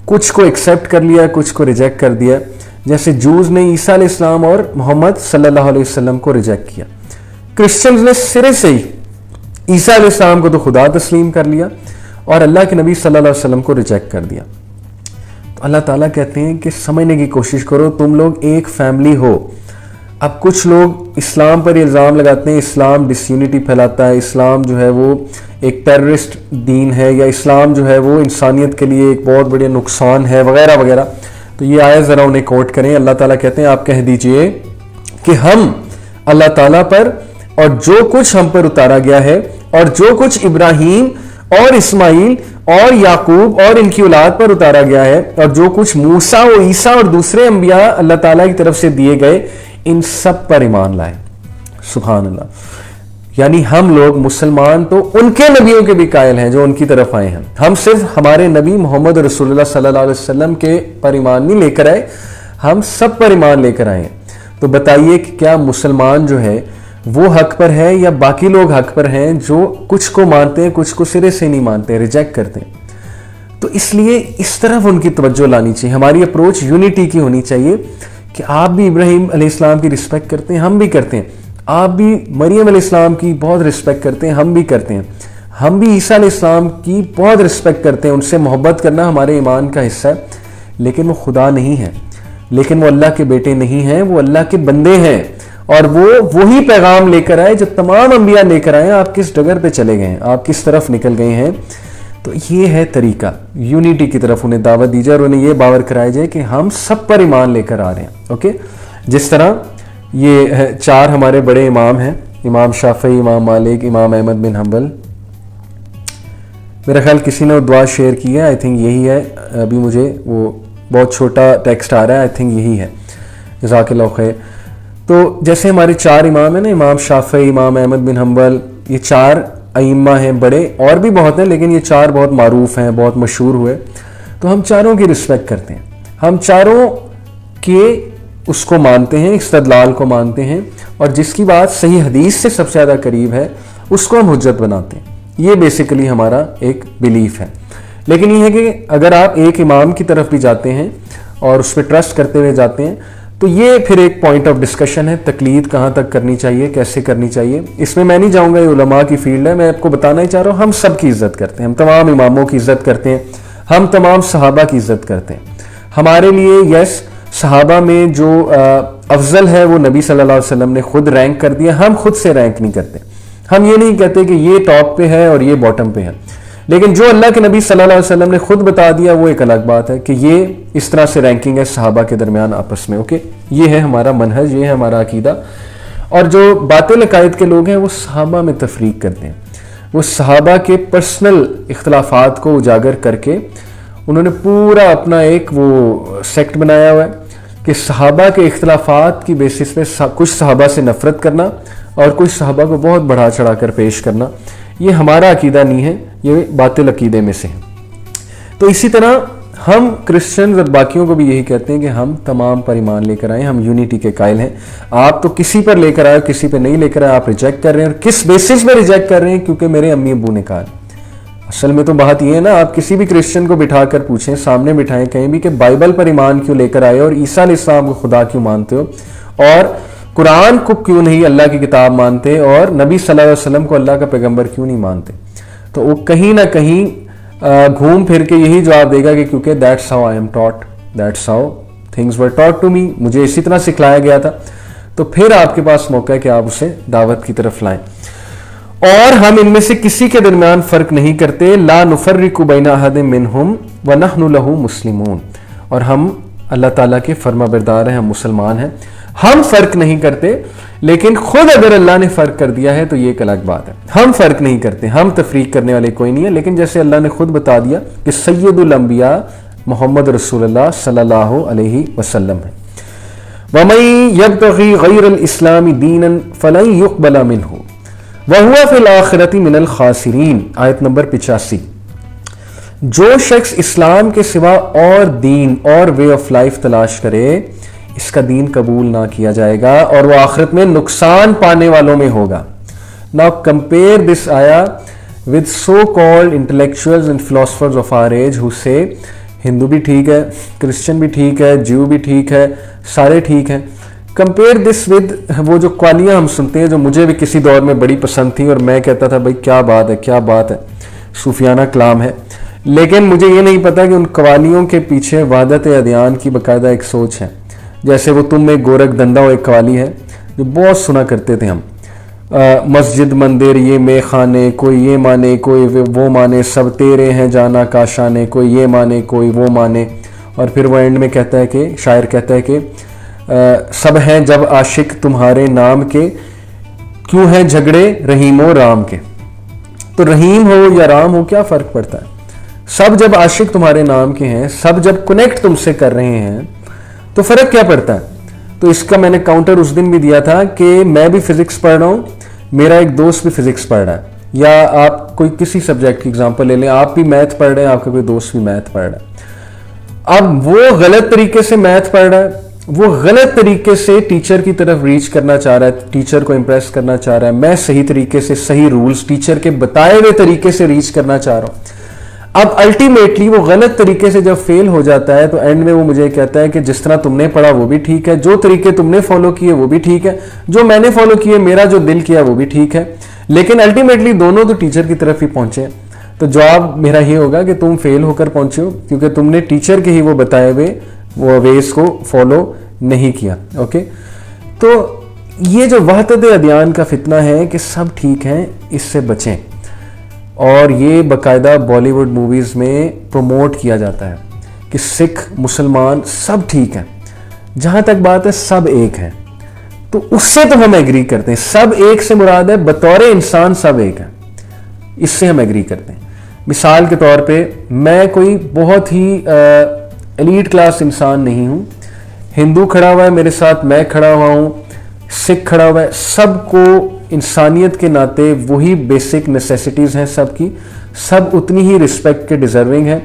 کچھ کو ایکسیپٹ کر لیا, کچھ کو ریجیکٹ کر دیا. جیسے جوز نے عیسیٰ علیہ السلام اور محمد صلی اللہ علیہ وسلم کو ریجیکٹ کیا, کرسچنز نے سرے سے ہی عیسیٰ علیہ السلام کو تو خدا تسلیم کر لیا اور اللہ کے نبی صلی اللہ علیہ وسلم کو ریجیکٹ کر دیا. تو اللہ تعالیٰ کہتے ہیں کہ سمجھنے کی کوشش کرو, تم لوگ ایک فیملی ہو. اب کچھ لوگ اسلام پر الزام لگاتے ہیں اسلام ڈس یونٹی پھیلاتا ہے, اسلام جو ہے وہ ایک ٹیررسٹ دین ہے, یا اسلام جو ہے وہ انسانیت کے لیے ایک بہت بڑی نقصان ہے وغیرہ وغیرہ. تو یہ آیت ذرا انہیں کوٹ کریں. اللہ تعالیٰ کہتے ہیں آپ کہہ دیجئے کہ ہم اللہ تعالیٰ پر اور جو کچھ ہم پر اتارا گیا ہے اور جو کچھ ابراہیم اور اسماعیل اور یعقوب اور ان کی اولاد پر اتارا گیا ہے اور جو کچھ موسیٰ و عیسیٰ اور دوسرے انبیاء اللہ تعالیٰ کی طرف سے دیے گئے, ان سب پر ایمان لائے. سبحان اللہ. یعنی ہم لوگ مسلمان تو ان کے نبیوں کے بھی قائل ہیں جو ان کی طرف آئے ہیں. ہم صرف ہمارے نبی محمد رسول اللہ صلی اللہ علیہ وسلم کے پر ایمان نہیں لے کر آئے, ہم سب پر ایمان لے کر آئے ہیں. تو بتائیے کہ کیا مسلمان جو ہے وہ حق پر ہے یا باقی لوگ حق پر ہیں جو کچھ کو مانتے ہیں کچھ کو سرے سے نہیں مانتے, ریجیکٹ کرتے ہیں. تو اس لیے اس طرف ان کی توجہ لانی چاہیے. ہماری اپروچ یونٹی کی ہونی چاہیے کہ آپ بھی ابراہیم علیہ السلام کی رسپیکٹ کرتے ہیں, ہم بھی کرتے ہیں. آپ بھی مریم علیہ السلام کی بہت رسپیکٹ کرتے ہیں, ہم بھی کرتے ہیں. ہم بھی عیسیٰ علیہ السلام کی بہت رسپیکٹ کرتے ہیں, ان سے محبت کرنا ہمارے ایمان کا حصہ ہے. لیکن وہ خدا نہیں ہے, لیکن وہ اللہ کے بیٹے نہیں ہیں, وہ اللہ کے بندے ہیں اور وہ وہی پیغام لے کر آئے جو تمام انبیاء لے کر آئے. آپ کس ڈگر پہ چلے گئے ہیں, آپ کس طرف نکل گئے ہیں. تو یہ ہے طریقہ، یونٹی کی طرف انہیں دعوت دی جائے اور انہیں یہ باور کرایا جائے کہ ہم سب پر ایمان لے کر آ رہے ہیں. اوکے، جس طرح یہ 4 ہمارے بڑے امام ہیں، امام شافعی، امام مالک، امام احمد بن حنبل. میرا خیال کسی نے دعا شیئر کی ہے، آئی تھنک یہی ہے. ابھی مجھے وہ بہت چھوٹا ٹیکسٹ آ رہا ہے، آئی تھنک یہی ہے. جزاک اللہ خیر. تو جیسے ہمارے 4 امام ہیں نا، امام شافعی، امام احمد بن حنبل، یہ 4 ائمہ ہیں بڑے، اور بھی بہت ہیں لیکن یہ 4 بہت معروف ہیں، بہت مشہور ہوئے. تو ہم چاروں کی رسپیکٹ کرتے ہیں، ہم چاروں کے اس کو مانتے ہیں، استدلال کو مانتے ہیں، اور جس کی بات صحیح حدیث سے سب سے زیادہ قریب ہے اس کو ہم حجت بناتے ہیں. یہ بیسیکلی ہمارا ایک بیلیف ہے. لیکن یہ ہے کہ اگر آپ ایک امام کی طرف بھی جاتے ہیں اور اس پہ ٹرسٹ کرتے ہوئے جاتے ہیں تو یہ پھر ایک پوائنٹ آف ڈسکشن ہے، تقلید کہاں تک کرنی چاہیے، کیسے کرنی چاہیے. اس میں میں نہیں جاؤں گا، یہ علماء کی فیلڈ ہے. میں آپ کو بتانا ہی چاہ رہا ہوں ہم سب کی عزت کرتے ہیں، ہم تمام اماموں کی عزت کرتے ہیں، ہم تمام صحابہ کی عزت کرتے ہیں. ہمارے لیے صحابہ میں جو افضل ہے وہ نبی صلی اللہ علیہ وسلم نے خود رینک کر دیا. ہم خود سے رینک نہیں کرتے، ہم یہ نہیں کہتے کہ یہ ٹاپ پہ ہے اور یہ باٹم پہ ہے. لیکن جو اللہ کے نبی صلی اللہ علیہ وسلم نے خود بتا دیا وہ ایک الگ بات ہے کہ یہ اس طرح سے رینکنگ ہے صحابہ کے درمیان آپس میں. اوکے، یہ ہے ہمارا منہج، یہ ہے ہمارا عقیدہ. اور جو باطل عقائد کے لوگ ہیں وہ صحابہ میں تفریق کرتے ہیں، وہ صحابہ کے پرسنل اختلافات کو اجاگر کر کے انہوں نے پورا اپنا ایک وہ سیکٹ بنایا ہوا ہے کہ صحابہ کے اختلافات کی بیسس پہ کچھ صحابہ سے نفرت کرنا اور کچھ صحابہ کو بہت بڑھا چڑھا کر پیش کرنا. یہ ہمارا عقیدہ نہیں ہے، یہ باطل عقیدے میں سے ہے. تو اسی طرح ہم کرسچنز اور باقیوں کو بھی یہی کہتے ہیں کہ ہم تمام پر ایمان لے کر آئیں، ہم یونٹی کے قائل ہیں. آپ تو کسی پر لے کر آئے، کسی پہ نہیں لے کر آئے، آپ ریجیکٹ کر رہے ہیں. اور کس بیسس پہ ریجیکٹ کر رہے ہیں؟ کیونکہ میرے امی ابو نے کہا. اصل میں تو بات یہ ہے نا، آپ کسی بھی کرسچن کو بٹھا کر پوچھیں، سامنے بٹھائیں کہیں بھی کہ بائبل پر ایمان کیوں لے کر آئے اور عیسیٰ علیہ السلام کو خدا کیوں مانتے ہو، اور قرآن کو کیوں نہیں اللہ کی کتاب مانتے، اور نبی صلی اللہ علیہ وسلم کو اللہ کا پیغمبر کیوں نہیں مانتے. تو وہ کہیں نہ کہیں گھوم پھر کے یہی جواب دے گا کہ کیونکہ that's how I am taught, that's how things were taught to me، مجھے اسی طرح سکھلایا گیا تھا. تو پھر آپ کے پاس موقع ہے کہ آپ اسے دعوت کی طرف لائیں. اور ہم ان میں سے کسی کے درمیان فرق نہیں کرتے، لا نفرق بین احد منہم ونحن لہ مسلمون. اور ہم اللہ تعالیٰ کے فرما بردار ہیں، ہم مسلمان ہیں، ہم فرق نہیں کرتے. لیکن خود اگر اللہ نے فرق کر دیا ہے تو یہ ایک الگ بات ہے. ہم فرق نہیں کرتے، ہم تفریق کرنے والے کوئی نہیں ہے. لیکن جیسے اللہ نے خود بتا دیا کہ سید الانبیاء محمد رسول اللہ صلی اللہ علیہ وسلم ہے. وَمَن يَبْتَغِي غَيْرَ الْإِسْلَامِ دِينًا فَلَن يُقْبَلَ مِنْهُ وَهُوَ فِي الْآخِرَةِ مِنَ الْخَاسِرِينَ. آیت نمبر 85. جو شخص اسلام کے سوا اور دین اور وے آف لائف تلاش کرے اس کا دین قبول نہ کیا جائے گا اور وہ آخرت میں نقصان پانے والوں میں ہوگا. Now compare this ayah with so-called intellectuals and philosophers of our age who say ہندو بھی ٹھیک ہے، کرسچن بھی ٹھیک ہے، جیو بھی ٹھیک ہے، سارے ٹھیک ہیں. Compare this with وہ جو قوالیاں ہم سنتے ہیں جو مجھے بھی کسی دور میں بڑی پسند تھیں اور میں کہتا تھا بھائی کیا بات ہے، کیا بات ہے، صوفیانہ کلام ہے. لیکن مجھے یہ نہیں پتا کہ ان قوالیوں کے پیچھے وحدت ادیان کی باقاعدہ ایک سوچ ہے. جیسے وہ تم میں گورکھ دندا ایک قوالی ہے جو بہت سنا کرتے تھے ہم، مسجد مندر یہ مے خانے، کوئی یہ مانے کوئی وہ مانے، سب تیرے ہیں جانا کاشانے، کوئی یہ مانے کوئی وہ مانے. اور پھر وہ اینڈ میں کہتا ہے کہ شاعر کہتا ہے کہ سب ہیں جب عاشق تمہارے نام کے، کیوں ہیں جھگڑے رحیم و رام کے. تو رحیم ہو یا رام ہو کیا فرق پڑتا ہے؟ سب جب عاشق تمہارے نام کے ہیں، سب جب کنیکٹ تم سے کر رہے ہیں تو فرق کیا پڑتا ہے؟ تو اس کا میں نے کاؤنٹر اس دن بھی دیا تھا کہ میں بھی فزکس پڑھ رہا ہوں، میرا ایک دوست بھی فزکس پڑھ رہا ہے، یا آپ کوئی کسی سبجیکٹ کی اگزامپل لے لیں، آپ بھی میتھ پڑھ رہے ہیں، آپ کا کوئی دوست بھی میتھ پڑھ رہا ہے. اب وہ غلط طریقے سے میتھ پڑھ رہا ہے، وہ غلط طریقے سے ٹیچر کی طرف ریچ کرنا چاہ رہا ہے، ٹیچر کو امپریس کرنا چاہ رہا ہے. میں صحیح طریقے سے، صحیح رولز ٹیچر کے بتائے ہوئے طریقے سے ریچ کرنا چاہ رہا ہوں. اب الٹیمیٹلی وہ غلط طریقے سے جب فیل ہو جاتا ہے تو اینڈ میں وہ مجھے کہتا ہے کہ جس طرح تم نے پڑھا وہ بھی ٹھیک ہے، جو طریقے تم نے فالو کیے وہ بھی ٹھیک ہے، جو میں نے فالو کیے، میرا جو دل کیا وہ بھی ٹھیک ہے. لیکن الٹیمیٹلی دونوں تو ٹیچر کی طرف ہی پہنچے. تو جواب میرا یہ ہوگا کہ تم فیل ہو کر پہنچے ہو کیونکہ تم نے ٹیچر کے ہی وہ بتائے ہوئے وہ ویز کو فالو نہیں کیا. اوکے، تو یہ جو وحدت ادیان کا فتنہ ہے کہ سب ٹھیک ہیں، اس سے بچیں. اور یہ باقاعدہ بالی ووڈ موویز میں پروموٹ کیا جاتا ہے کہ سکھ مسلمان سب ٹھیک ہیں. جہاں تک بات ہے سب ایک ہیں, تو اس سے تو ہم ایگری کرتے ہیں. سب ایک سے مراد ہے بطور انسان سب ایک ہیں, اس سے ہم ایگری کرتے ہیں. مثال کے طور پہ میں کوئی بہت ہی ایلیٹ کلاس انسان نہیں ہوں. ہندو کھڑا ہوا ہے میرے ساتھ, میں کھڑا ہوا ہوں, سکھ کھڑا ہوا ہے, سب کو انسانیت کے ناطے وہی بیسک نیسیسٹیز ہیں سب کی, سب اتنی ہی رسپیکٹ کے ڈیزرونگ ہیں,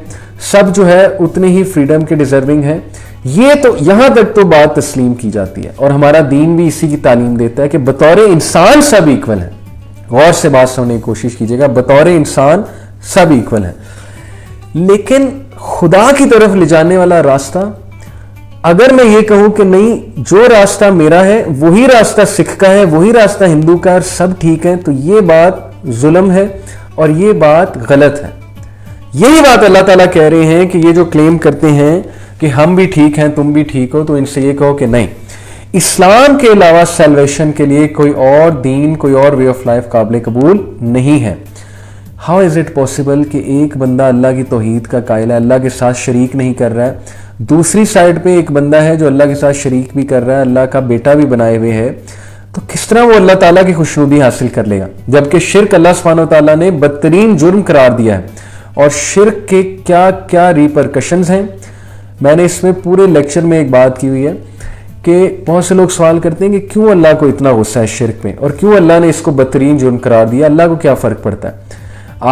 سب جو ہے اتنی ہی فریڈم کے ڈیزرونگ ہیں. یہ تو یہاں تک تو بات تسلیم کی جاتی ہے, اور ہمارا دین بھی اسی کی تعلیم دیتا ہے کہ بطور انسان سب ایکول ہیں. غور سے بات سننے کی کوشش کیجیے گا, بطور انسان سب ایکول ہیں. لیکن خدا کی طرف لے جانے والا راستہ, اگر میں یہ کہوں کہ نہیں جو راستہ میرا ہے وہی راستہ سکھ کا ہے, وہی راستہ ہندو کا ہے, سب ٹھیک ہیں, تو یہ بات ظلم ہے اور یہ بات غلط ہے. یہی بات اللہ تعالیٰ کہہ رہے ہیں کہ یہ جو کلیم کرتے ہیں کہ ہم بھی ٹھیک ہیں تم بھی ٹھیک ہو, تو ان سے یہ کہو کہ نہیں, اسلام کے علاوہ سیلویشن کے لیے کوئی اور دین, کوئی اور وے آف لائف قابل قبول نہیں ہے. ہاؤ از اٹ پاسبل کہ ایک بندہ اللہ کی توحید کا قائل ہے, اللہ کے ساتھ شریک نہیں کر رہا ہے, دوسری سائڈ پہ ایک بندہ ہے جو اللہ کے ساتھ شریک بھی کر رہا ہے, اللہ کا بیٹا بھی بنائے ہوئے ہے, تو کس طرح وہ اللہ تعالیٰ کی خوشنودی حاصل کر لے گا؟ جبکہ شرک اللہ سبحانہ و تعالیٰ نے بدترین جرم قرار دیا ہے, اور شرک کے کیا کیا ریپرکشنز ہیں. میں نے اس میں پورے لیکچر میں ایک بات کی ہوئی ہے کہ بہت سے لوگ سوال کرتے ہیں کہ کیوں اللہ کو اتنا غصہ ہے شرک میں, اور کیوں اللہ نے اس کو بدترین جرم قرار دیا, اللہ کو کیا فرق پڑتا ہے؟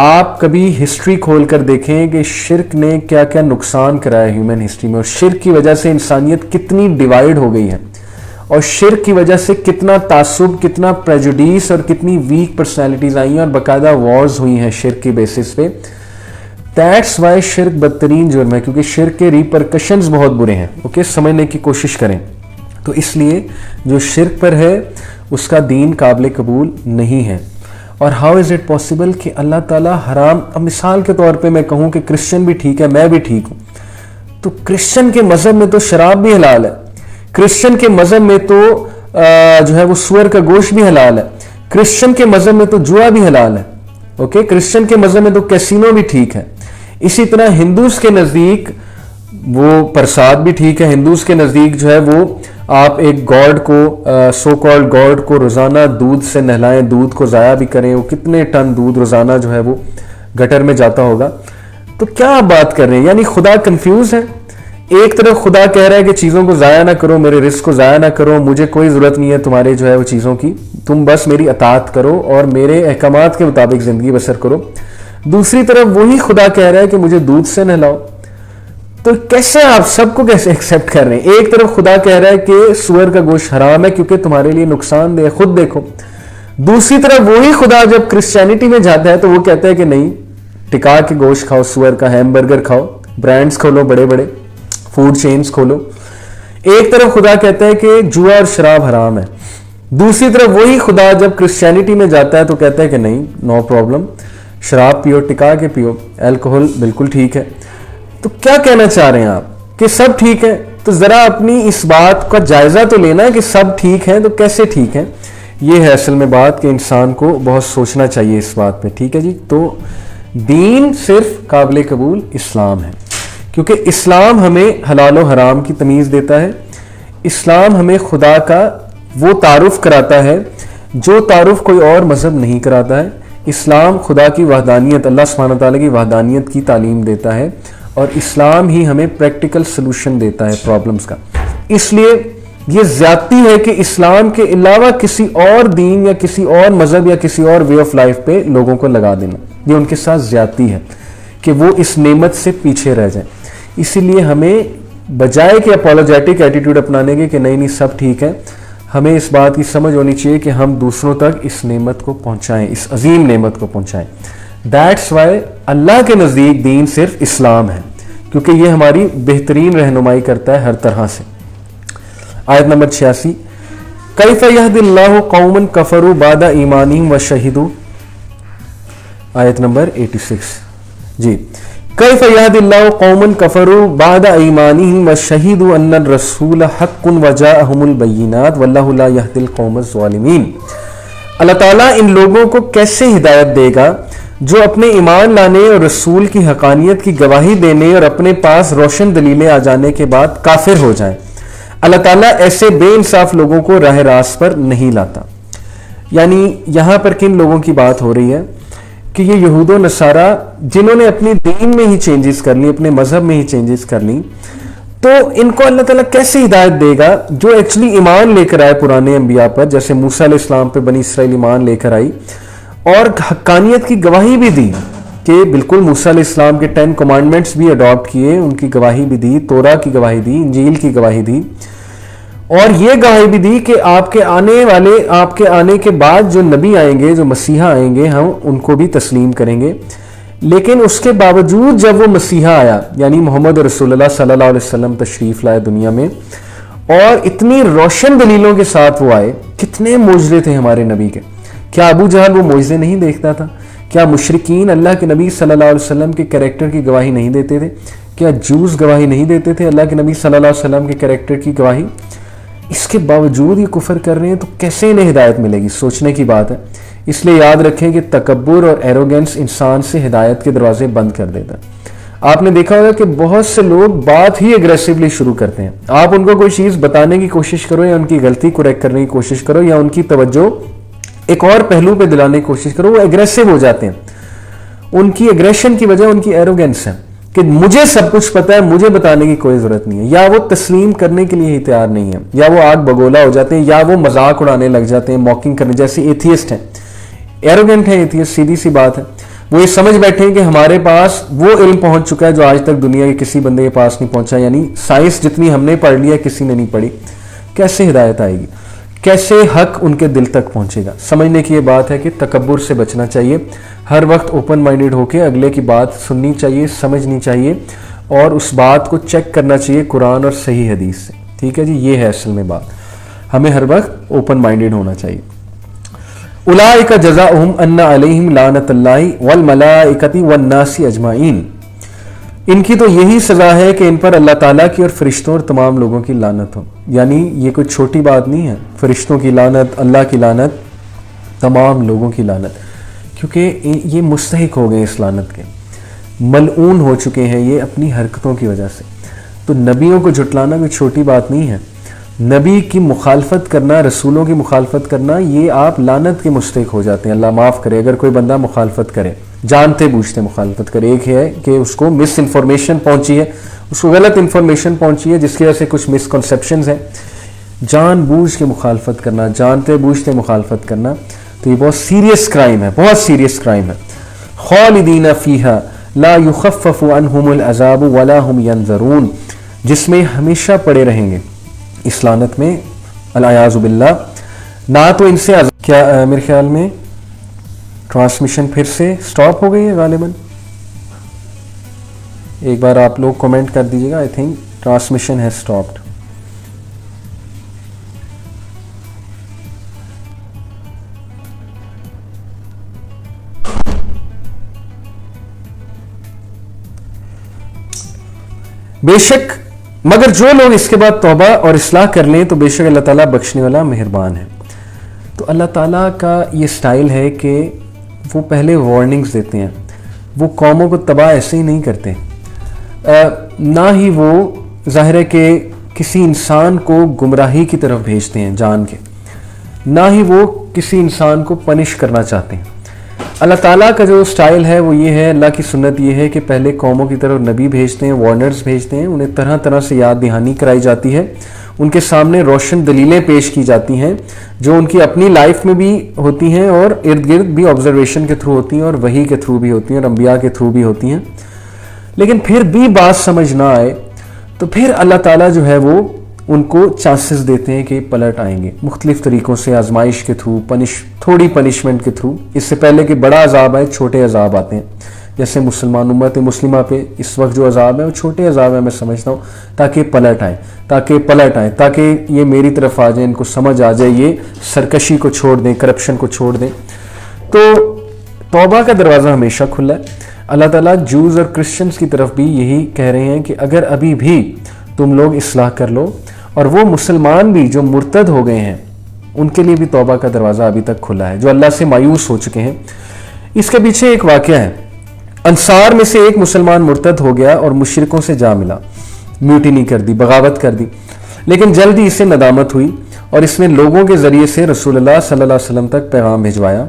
آپ کبھی ہسٹری کھول کر دیکھیں کہ شرک نے کیا کیا نقصان کرایا ہیومن ہسٹری میں, اور شرک کی وجہ سے انسانیت کتنی ڈیوائیڈ ہو گئی ہے, اور شرک کی وجہ سے کتنا تعصب, کتنا پریجوڈیس اور کتنی ویک پرسنالٹیز آئی ہیں, اور باقاعدہ وارز ہوئی ہیں شرک کے بیسس پہ. دیٹس وائی شرک بدترین جرم ہے, کیونکہ شرک کے ریپرکشنز بہت برے ہیں. اوکے, سمجھنے کی کوشش کریں. تو اس لیے جو شرک پر ہے اس کا دین قابل قبول نہیں ہے. اور ہاؤ از اٹ پاسبل کہ اللہ تعالیٰ حرام, اب مثال کے طور پہ میں کہوں کہ کرسچن بھی ٹھیک ہے, میں بھی ٹھیک ہوں, تو کرسچن کے مذہب میں تو شراب بھی حلال ہے, کرسچن کے مذہب میں تو جو ہے وہ سور کا گوشت بھی حلال ہے, کرسچن کے مذہب میں تو جوا بھی حلال ہے. اوکے, کرسچن کے مذہب میں تو کیسینو بھی ٹھیک ہے. اسی طرح ہندوز کے نزدیک وہ پرساد بھی ٹھیک ہے. ہندوز کے نزدیک جو ہے وہ آپ ایک گاڈ کو, سو کالڈ گاڈ کو روزانہ دودھ سے نہلائیں, دودھ کو ضائع بھی کریں, وہ کتنے ٹن دودھ روزانہ جو ہے وہ گٹر میں جاتا ہوگا. تو کیا آپ بات کر رہے ہیں؟ یعنی خدا کنفیوز ہے. ایک طرف خدا کہہ رہا ہے کہ چیزوں کو ضائع نہ کرو, میرے رزق کو ضائع نہ کرو, مجھے کوئی ضرورت نہیں ہے تمہارے جو ہے وہ چیزوں کی, تم بس میری اطاعت کرو اور میرے احکامات کے مطابق زندگی بسر کرو. دوسری طرف وہی خدا کہہ رہا ہے کہ مجھے دودھ سے نہلاؤ. تو کیسے آپ سب کو کیسے ایکسیپٹ کر رہے ہیں؟ ایک طرف خدا کہہ رہا ہے کہ سور کا گوشت حرام ہے کیونکہ تمہارے لیے نقصان دہ ہے, خود دیکھو. دوسری طرف وہی خدا جب کرسچینٹی میں جاتا ہے تو وہ کہتا ہے کہ نہیں, ٹکا کے گوشت کھاؤ, سور کا ہیم برگر کھاؤ, برانڈز کھولو, بڑے بڑے فوڈ چینز کھولو. ایک طرف خدا کہتا ہے کہ جوا اور شراب حرام ہے, دوسری طرف وہی خدا جب کرسچینٹی میں جاتا ہے تو کہتا ہے کہ نہیں, نو پرابلم, شراب پیو, ٹکا کے پیو, الکوہل بالکل ٹھیک ہے. تو کیا کہنا چاہ رہے ہیں آپ کہ سب ٹھیک ہے؟ تو ذرا اپنی اس بات کا جائزہ تو لینا ہے کہ سب ٹھیک ہیں تو کیسے ٹھیک ہیں. یہ ہے اصل میں بات کہ انسان کو بہت سوچنا چاہیے اس بات پہ. ٹھیک ہے جی, تو دین صرف قابل قبول اسلام ہے, کیونکہ اسلام ہمیں حلال و حرام کی تمیز دیتا ہے. اسلام ہمیں خدا کا وہ تعارف کراتا ہے جو تعارف کوئی اور مذہب نہیں کراتا ہے. اسلام خدا کی وحدانیت, اللہ سبحانہ تعالیٰ کی وحدانیت کی تعلیم دیتا ہے, اور اسلام ہی ہمیں پریکٹیکل سلوشن دیتا ہے پرابلمز کا. اس لیے یہ زیادتی ہے کہ اسلام کے علاوہ کسی اور دین یا کسی اور مذہب یا کسی اور وے آف لائف پہ لوگوں کو لگا دینا, یہ ان کے ساتھ زیادتی ہے کہ وہ اس نعمت سے پیچھے رہ جائیں. اسی لیے ہمیں بجائے کہ اپولوجیٹک ایٹیٹیوڈ اپنانے کے کہ نہیں نہیں سب ٹھیک ہے, ہمیں اس بات کی سمجھ ہونی چاہیے کہ ہم دوسروں تک اس نعمت کو پہنچائیں, اس عظیم نعمت کو پہنچائیں. دیٹس وائی اللہ کے نزدیک دین صرف اسلام ہے, کیونکہ یہ ہماری بہترین رہنمائی کرتا ہے ہر طرح سے. آیت نمبر 86, کیف یہدی اللہ قوما کفروا بعد ایمانہم وشہدوا. آیت نمبر 86 جی, کیف یہدی اللہ قوما کفروا بعد ایمانہم وشہدوا ان الرسول حق وجاءہم البینات واللہ لا یہدی القوم الظالمین. اللہ تعالیٰ ان لوگوں کو کیسے ہدایت دے گا جو اپنے ایمان لانے اور رسول کی حقانیت کی گواہی دینے اور اپنے پاس روشن دلیلیں آ جانے کے بعد کافر ہو جائیں، اللہ تعالیٰ ایسے بے انصاف لوگوں کو راہ راست پر نہیں لاتا۔ یعنی یہاں پر کن لوگوں کی بات ہو رہی ہے کہ یہ یہود و نصارہ جنہوں نے اپنی دین میں ہی چینجز کر لی، اپنے مذہب میں ہی چینجز کر لی، تو ان کو اللہ تعالیٰ کیسے ہدایت دے گا جو ایکچولی ایمان لے کر آئے پرانے انبیاء پر، جیسے موسیٰ علیہ السلام پہ بنی اسرائیل ایمان لے کر آئی اور حقانیت کی گواہی بھی دی کہ بالکل موسیٰ علیہ السلام کے 10 کمانڈمنٹس بھی اڈاپٹ کیے، ان کی گواہی بھی دی، توراہ کی گواہی دی، انجیل کی گواہی دی، اور یہ گواہی بھی دی کہ آپ کے آنے کے بعد جو نبی آئیں گے، جو مسیحا آئیں گے، ہم ان کو بھی تسلیم کریں گے۔ لیکن اس کے باوجود جب وہ مسیحا آیا، یعنی محمد رسول اللہ صلی اللہ علیہ وسلم تشریف لائے دنیا میں، اور اتنی روشن دلیلوں کے ساتھ وہ آئے، کتنے معجزے تھے ہمارے نبی کے۔ کیا ابو جہل وہ معجزے نہیں دیکھتا تھا؟ کیا مشرکین اللہ کے نبی صلی اللہ علیہ وسلم کے کریکٹر کی گواہی نہیں دیتے تھے؟ کیا جوز گواہی نہیں دیتے تھے اللہ کے نبی صلی اللہ علیہ وسلم کے کریکٹر کی گواہی؟ اس کے باوجود یہ کفر کر رہے ہیں تو کیسے انہیں ہدایت ملے گی؟ سوچنے کی بات ہے۔ اس لیے یاد رکھیں کہ تکبر اور ایروگنس انسان سے ہدایت کے دروازے بند کر دیتا ہے۔ آپ نے دیکھا ہوگا کہ بہت سے لوگ بات ہی اگریسیولی شروع کرتے ہیں۔ آپ ان کو کوئی چیز بتانے کی کوشش کرو یا ان کی غلطی کریکٹ کرنے کی کوشش کرو یا ان کی توجہ ایک اور پہلو پہ دلانے کی کوشش کرو، وہ اگریسو ہو جاتے ہیں۔ ان کی اگریشن کی وجہ ان کی ایروگنس ہے کہ مجھے سب کچھ پتا ہے، مجھے بتانے کی کوئی ضرورت نہیں ہے، یا وہ تسلیم کرنے کے لیے ہی تیار نہیں ہے، یا وہ آگ بگولا ہو جاتے ہیں، یا وہ مذاق اڑانے لگ جاتے ہیں، موکنگ کرنے، جیسے ایتھیسٹ ہیں، ایروگنٹ ہیں ایتھیسٹ، سیدھی سی بات ہے۔ وہ یہ سمجھ بیٹھے ہیں کہ ہمارے پاس وہ علم پہنچ چکا ہے جو آج تک دنیا کے کسی بندے کے پاس نہیں پہنچا، یعنی سائنس جتنی ہم نے پڑھ لی ہے کسی نے نہیں پڑھی۔ کیسے ہدایت آئے گی؟ کیسے حق ان کے دل تک پہنچے گا؟ سمجھنے کی یہ بات ہے کہ تکبر سے بچنا چاہیے، ہر وقت اوپن مائنڈڈ ہو کے اگلے کی بات سننی چاہیے، سمجھنی چاہیے، اور اس بات کو چیک کرنا چاہیے قرآن اور صحیح حدیث سے۔ ٹھیک ہے جی، یہ ہے اصل میں بات، ہمیں ہر وقت اوپن مائنڈڈ ہونا چاہیے۔ اولئک جزاؤہم ان علیہم لعنت اللہ والملائکۃ والناس اجمعین، ان کی تو یہی سزا ہے کہ ان پر اللہ تعالیٰ کی اور فرشتوں اور تمام لوگوں کی لعنت ہو۔ یعنی یہ کوئی چھوٹی بات نہیں ہے، فرشتوں کی لعنت، اللہ کی لعنت، تمام لوگوں کی لعنت، کیونکہ یہ مستحق ہو گئے اس لعنت کے، ملعون ہو چکے ہیں یہ اپنی حرکتوں کی وجہ سے۔ تو نبیوں کو جھٹلانا کوئی چھوٹی بات نہیں ہے، نبی کی مخالفت کرنا، رسولوں کی مخالفت کرنا، یہ آپ لعنت کے مستحق ہو جاتے ہیں۔ اللہ معاف کرے اگر کوئی بندہ مخالفت کرے، جانتے بوجھتے مخالفت کرے۔ ایک ہے کہ اس کو مس انفارمیشن پہنچی ہے، اس کو غلط انفارمیشن پہنچی ہے جس کی وجہ سے کچھ مس کنسیپشنز ہیں، جان بوجھ کے مخالفت کرنا، جانتے بوجھتے مخالفت کرنا، تو یہ بہت سیریس کرائم ہے، بہت سیریس کرائم ہے۔ خالدین فیہا لا یخفف عنہم العذاب ولا ہم ینظرون، جس میں ہمیشہ پڑے رہیں گے، اس لعنت میں، العیاذ باللہ، نہ تو ان سے کیا میرے خیال میں ٹرانسمیشن پھر سے سٹاپ ہو گئی ہے غالباً، ایک بار آپ لوگ کومنٹ کر دیجیے گا، آئی تھنک ٹرانسمیشن ہے سٹاپڈ۔ بے شک مگر جو لوگ اس کے بعد توبہ اور اصلاح کر لیں تو بے شک اللہ تعالیٰ بخشنے والا مہربان ہے۔ تو اللہ تعالیٰ کا یہ سٹائل ہے کہ وہ پہلے وارننگز دیتے ہیں، وہ قوموں کو تباہ ایسے ہی نہیں کرتے، نہ ہی وہ ظاہر ہے کہ کسی انسان کو گمراہی کی طرف بھیجتے ہیں جان کے، نہ ہی وہ کسی انسان کو پنش کرنا چاہتے ہیں۔ اللہ تعالیٰ کا جو سٹائل ہے وہ یہ ہے، اللہ کی سنت یہ ہے کہ پہلے قوموں کی طرف نبی بھیجتے ہیں، وارنرز بھیجتے ہیں، انہیں طرح طرح سے یاد دہانی کرائی جاتی ہے، ان کے سامنے روشن دلیلیں پیش کی جاتی ہیں جو ان کی اپنی لائف میں بھی ہوتی ہیں اور ارد گرد بھی آبزرویشن کے تھرو ہوتی ہیں اور وحی کے تھرو بھی ہوتی ہیں اور انبیاء کے تھرو بھی ہوتی ہیں۔ لیکن پھر بھی بات سمجھ نہ آئے تو پھر اللہ تعالیٰ جو ہے وہ ان کو چانسز دیتے ہیں کہ پلٹ آئیں گے مختلف طریقوں سے، آزمائش کے تھرو، تھوڑی پنشمنٹ کے تھرو، اس سے پہلے کہ بڑا عذاب آئے چھوٹے عذاب آتے ہیں، جیسے مسلمان امت مسلمہ پہ اس وقت جو عذاب ہے وہ چھوٹے عذاب ہیں، میں سمجھتا ہوں، تاکہ پلٹ آئیں، تاکہ یہ میری طرف آ جائیں، ان کو سمجھ آ جائے، یہ سرکشی کو چھوڑ دیں، کرپشن کو چھوڑ دیں۔ تو توبہ کا دروازہ ہمیشہ کھلا ہے۔ اللہ تعالیٰ جوز اور کرسچنز کی طرف بھی یہی کہہ رہے ہیں کہ اگر ابھی بھی تم لوگ اصلاح کر لو، اور وہ مسلمان بھی جو مرتد ہو گئے ہیں ان کے لیے بھی توبہ کا دروازہ ابھی تک کھلا ہے، جو اللہ سے مایوس ہو چکے ہیں۔ اس کے پیچھے ایک واقعہ ہے. انصار میں سے ایک مسلمان مرتد ہو گیا اور مشرکوں سے جا ملا, میوٹینی کر دی, بغاوت کر دی, لیکن جلدی اسے ندامت ہوئی اور اس نے لوگوں کے ذریعے سے رسول اللہ صلی اللہ علیہ وسلم تک پیغام بھجوایا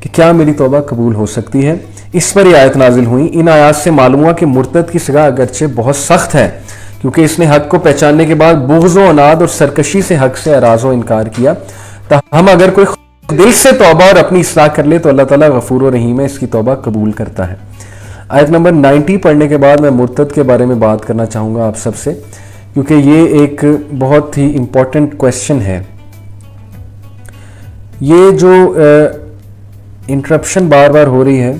کہ کیا میری توبہ قبول ہو سکتی ہے. اس پر یہ آیت نازل ہوئی. ان آیات سے معلوم ہوا کہ مرتد کی سزا اگرچہ بہت سخت ہے کیونکہ اس نے حق کو پہچاننے کے بعد بغض و عناد اور سرکشی سے حق سے اعراض و انکار کیا. ہم اگر کوئی دل سے توبہ اور اپنی اصلاح کر لے تو اللہ تعالیٰ غفور و رحیم ہے, اس کی توبہ قبول کرتا ہے. آیت نمبر 90 پڑھنے کے بعد میں مرتد کے بارے میں بات کرنا چاہوں گا آپ سب سے, کیونکہ یہ ایک بہت ہی امپورٹنٹ کویسچن ہے. یہ جو انٹرپشن بار بار ہو رہی ہے,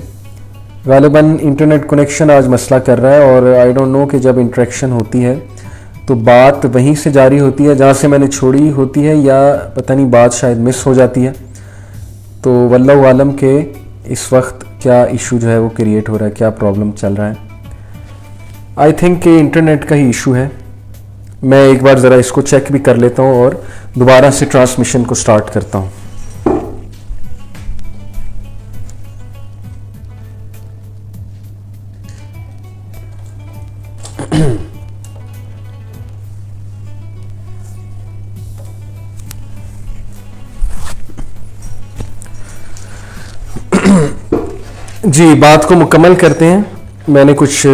غالباً انٹرنیٹ کنیکشن آج مسئلہ کر رہا ہے, اور آئی ڈونٹ نو کہ جب انٹریکشن ہوتی ہے تو بات وہیں سے جاری ہوتی ہے جہاں سے میں نے چھوڑی ہوتی ہے, یا پتہ نہیں بات شاید مس ہو جاتی ہے. تو واللہ عالم کہ اس وقت کیا ایشو جو ہے وہ کریٹ ہو رہا ہے, کیا پرابلم چل رہا ہے. آئی تھنک کہ انٹرنیٹ کا ہی ایشو ہے. میں ایک بار ذرا اس کو چیک بھی کر لیتا ہوں اور دوبارہ سے ٹرانسمیشن کو سٹارٹ کرتا ہوں. جی, بات کو مکمل کرتے ہیں. میں نے کچھ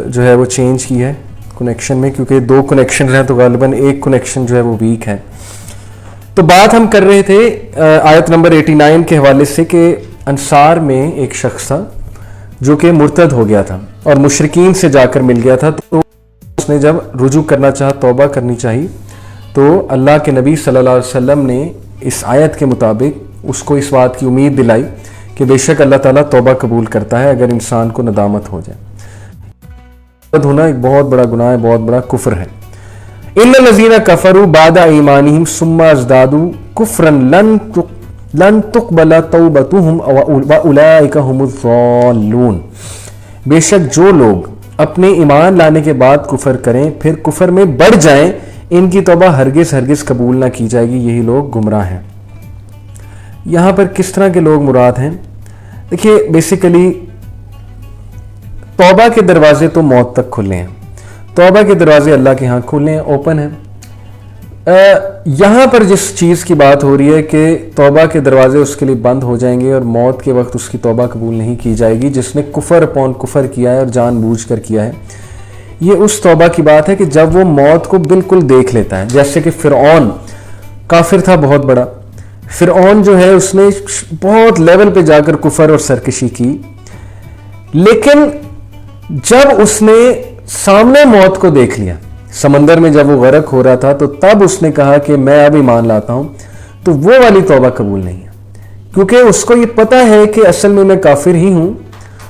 جو ہے وہ چینج کی ہے کنیکشن میں, کیونکہ 2 کنیکشن ہیں تو غالباً ایک کنیکشن جو ہے وہ ویک ہے. تو بات ہم کر رہے تھے آیت نمبر 89 کے حوالے سے کہ انصار میں ایک شخص تھا جو کہ مرتد ہو گیا تھا اور مشرکین سے جا کر مل گیا تھا. تو اس نے جب رجوع کرنا چاہا, توبہ کرنی چاہی, تو اللہ کے نبی صلی اللہ علیہ وسلم نے اس آیت کے مطابق اس کو اس بات کی امید دلائی کہ بے شک اللہ تعالیٰ توبہ قبول کرتا ہے اگر انسان کو ندامت ہو جائے. مرتد ہونا ایک بہت بڑا گناہ ہے, بہت بڑا کفر ہے. ان الذین کفروا بعد ایمانہم ثم ازدادوا کفرا لن تقبل توبتہم واولئک هم الضالون. بے شک جو لوگ اپنے ایمان لانے کے بعد کفر کریں پھر کفر میں بڑھ جائیں, ان کی توبہ ہرگز ہرگز قبول نہ کی جائے گی, یہی لوگ گمراہ ہیں. یہاں پر کس طرح کے لوگ مراد ہیں؟ دیکھیے, بیسیکلی توبہ کے دروازے تو موت تک کھلے ہیں, توبہ کے دروازے اللہ کے ہاں کھلے ہیں, اوپن ہیں. یہاں پر جس چیز کی بات ہو رہی ہے کہ توبہ کے دروازے اس کے لیے بند ہو جائیں گے اور موت کے وقت اس کی توبہ قبول نہیں کی جائے گی جس نے کفر اپون کفر کیا ہے اور جان بوجھ کر کیا ہے, یہ اس توبہ کی بات ہے کہ جب وہ موت کو بالکل دیکھ لیتا ہے. جیسے کہ فرعون کافر تھا بہت بڑا, فرعون جو ہے اس نے بہت لیول پہ جا کر کفر اور سرکشی کی, لیکن جب اس نے سامنے موت کو دیکھ لیا, سمندر میں جب وہ غرق ہو رہا تھا, تو تب اس نے کہا کہ میں اب ایمان لاتا ہوں. تو وہ والی توبہ قبول نہیں ہے, کیونکہ اس کو یہ پتا ہے کہ اصل میں میں کافر ہی ہوں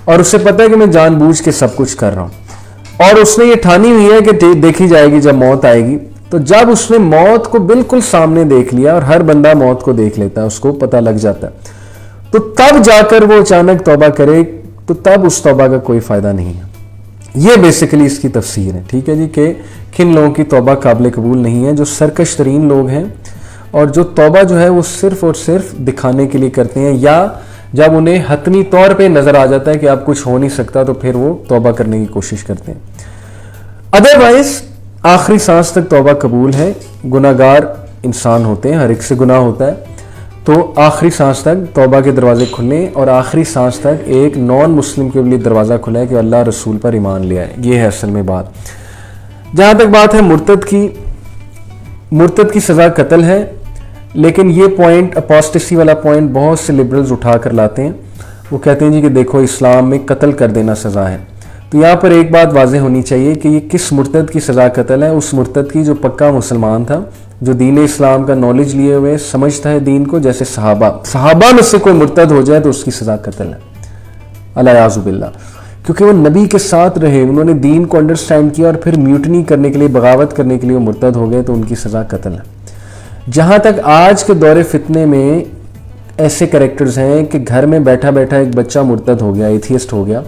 اور اسے پتا ہے کہ میں جان بوجھ کے سب کچھ کر رہا ہوں, اور اس نے یہ ٹھانی ہوئی ہے کہ دیکھی جائے گی جب موت آئے گی. تو جب اس نے موت کو بالکل سامنے دیکھ لیا, اور ہر بندہ موت کو دیکھ لیتا ہے, اس کو پتہ لگ جاتا ہے, تو تب جا کر وہ اچانک توبہ کرے, تو تب اس توبہ کا کوئی فائدہ نہیں ہے. یہ بیسیکلی اس کی تفسیر ہے, ٹھیک ہے جی, کہ کن لوگوں کی توبہ قابل قبول نہیں ہے, جو سرکش ترین لوگ ہیں اور جو توبہ جو ہے وہ صرف اور صرف دکھانے کے لیے کرتے ہیں, یا جب انہیں حتمی طور پہ نظر آ جاتا ہے کہ اب کچھ ہو نہیں سکتا تو پھر وہ توبہ کرنے کی کوشش کرتے ہیں. ادروائز آخری سانس تک توبہ قبول ہے. گناہگار انسان ہوتے ہیں, ہر ایک سے گناہ ہوتا ہے, تو آخری سانس تک توبہ کے دروازے کھلیں, اور آخری سانس تک ایک نان مسلم کے لیے دروازہ کھلا ہے کہ اللہ رسول پر ایمان لے آئے. یہ ہے اصل میں بات. جہاں تک بات ہے مرتد کی سزا قتل ہے, لیکن یہ پوائنٹ اپوسٹیسی والا پوائنٹ بہت سے لبرلز اٹھا کر لاتے ہیں. وہ کہتے ہیں جی کہ دیکھو اسلام میں قتل کر دینا سزا ہے. تو یہاں پر ایک بات واضح ہونی چاہیے کہ یہ کس مرتد کی سزا قتل ہے. اس مرتد کی جو پکا مسلمان تھا, جو دین اسلام کا نالج لیے ہوئے سمجھتا ہے دین کو, جیسے صحابہ میں سے کوئی مرتد ہو جائے تو اس کی سزا قتل ہے, الیاذ باللہ, کیونکہ وہ نبی کے ساتھ رہے, انہوں نے دین کو انڈرسٹینڈ کیا, اور پھر میوٹنی کرنے کے لیے, بغاوت کرنے کے لیے وہ مرتد ہو گئے, تو ان کی سزا قتل ہے. جہاں تک آج کے دور فتنے میں ایسے کریکٹرز ہیں کہ گھر میں بیٹھا بیٹھا ایک بچہ مرتد ہو گیا, ایتھیسٹ ہو گیا,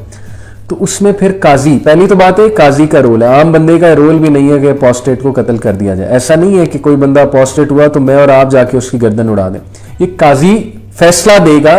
تو اس میں پھر قاضی, پہلی تو بات ہے قاضی کا رول ہے, عام بندے کا رول بھی نہیں ہے کہ اپوسٹیٹ کو قتل کر دیا جائے. ایسا نہیں ہے کہ کوئی بندہ اپوسٹیٹ ہوا تو میں اور آپ جا کے اس کی گردن اڑا دیں. یہ قاضی فیصلہ دے گا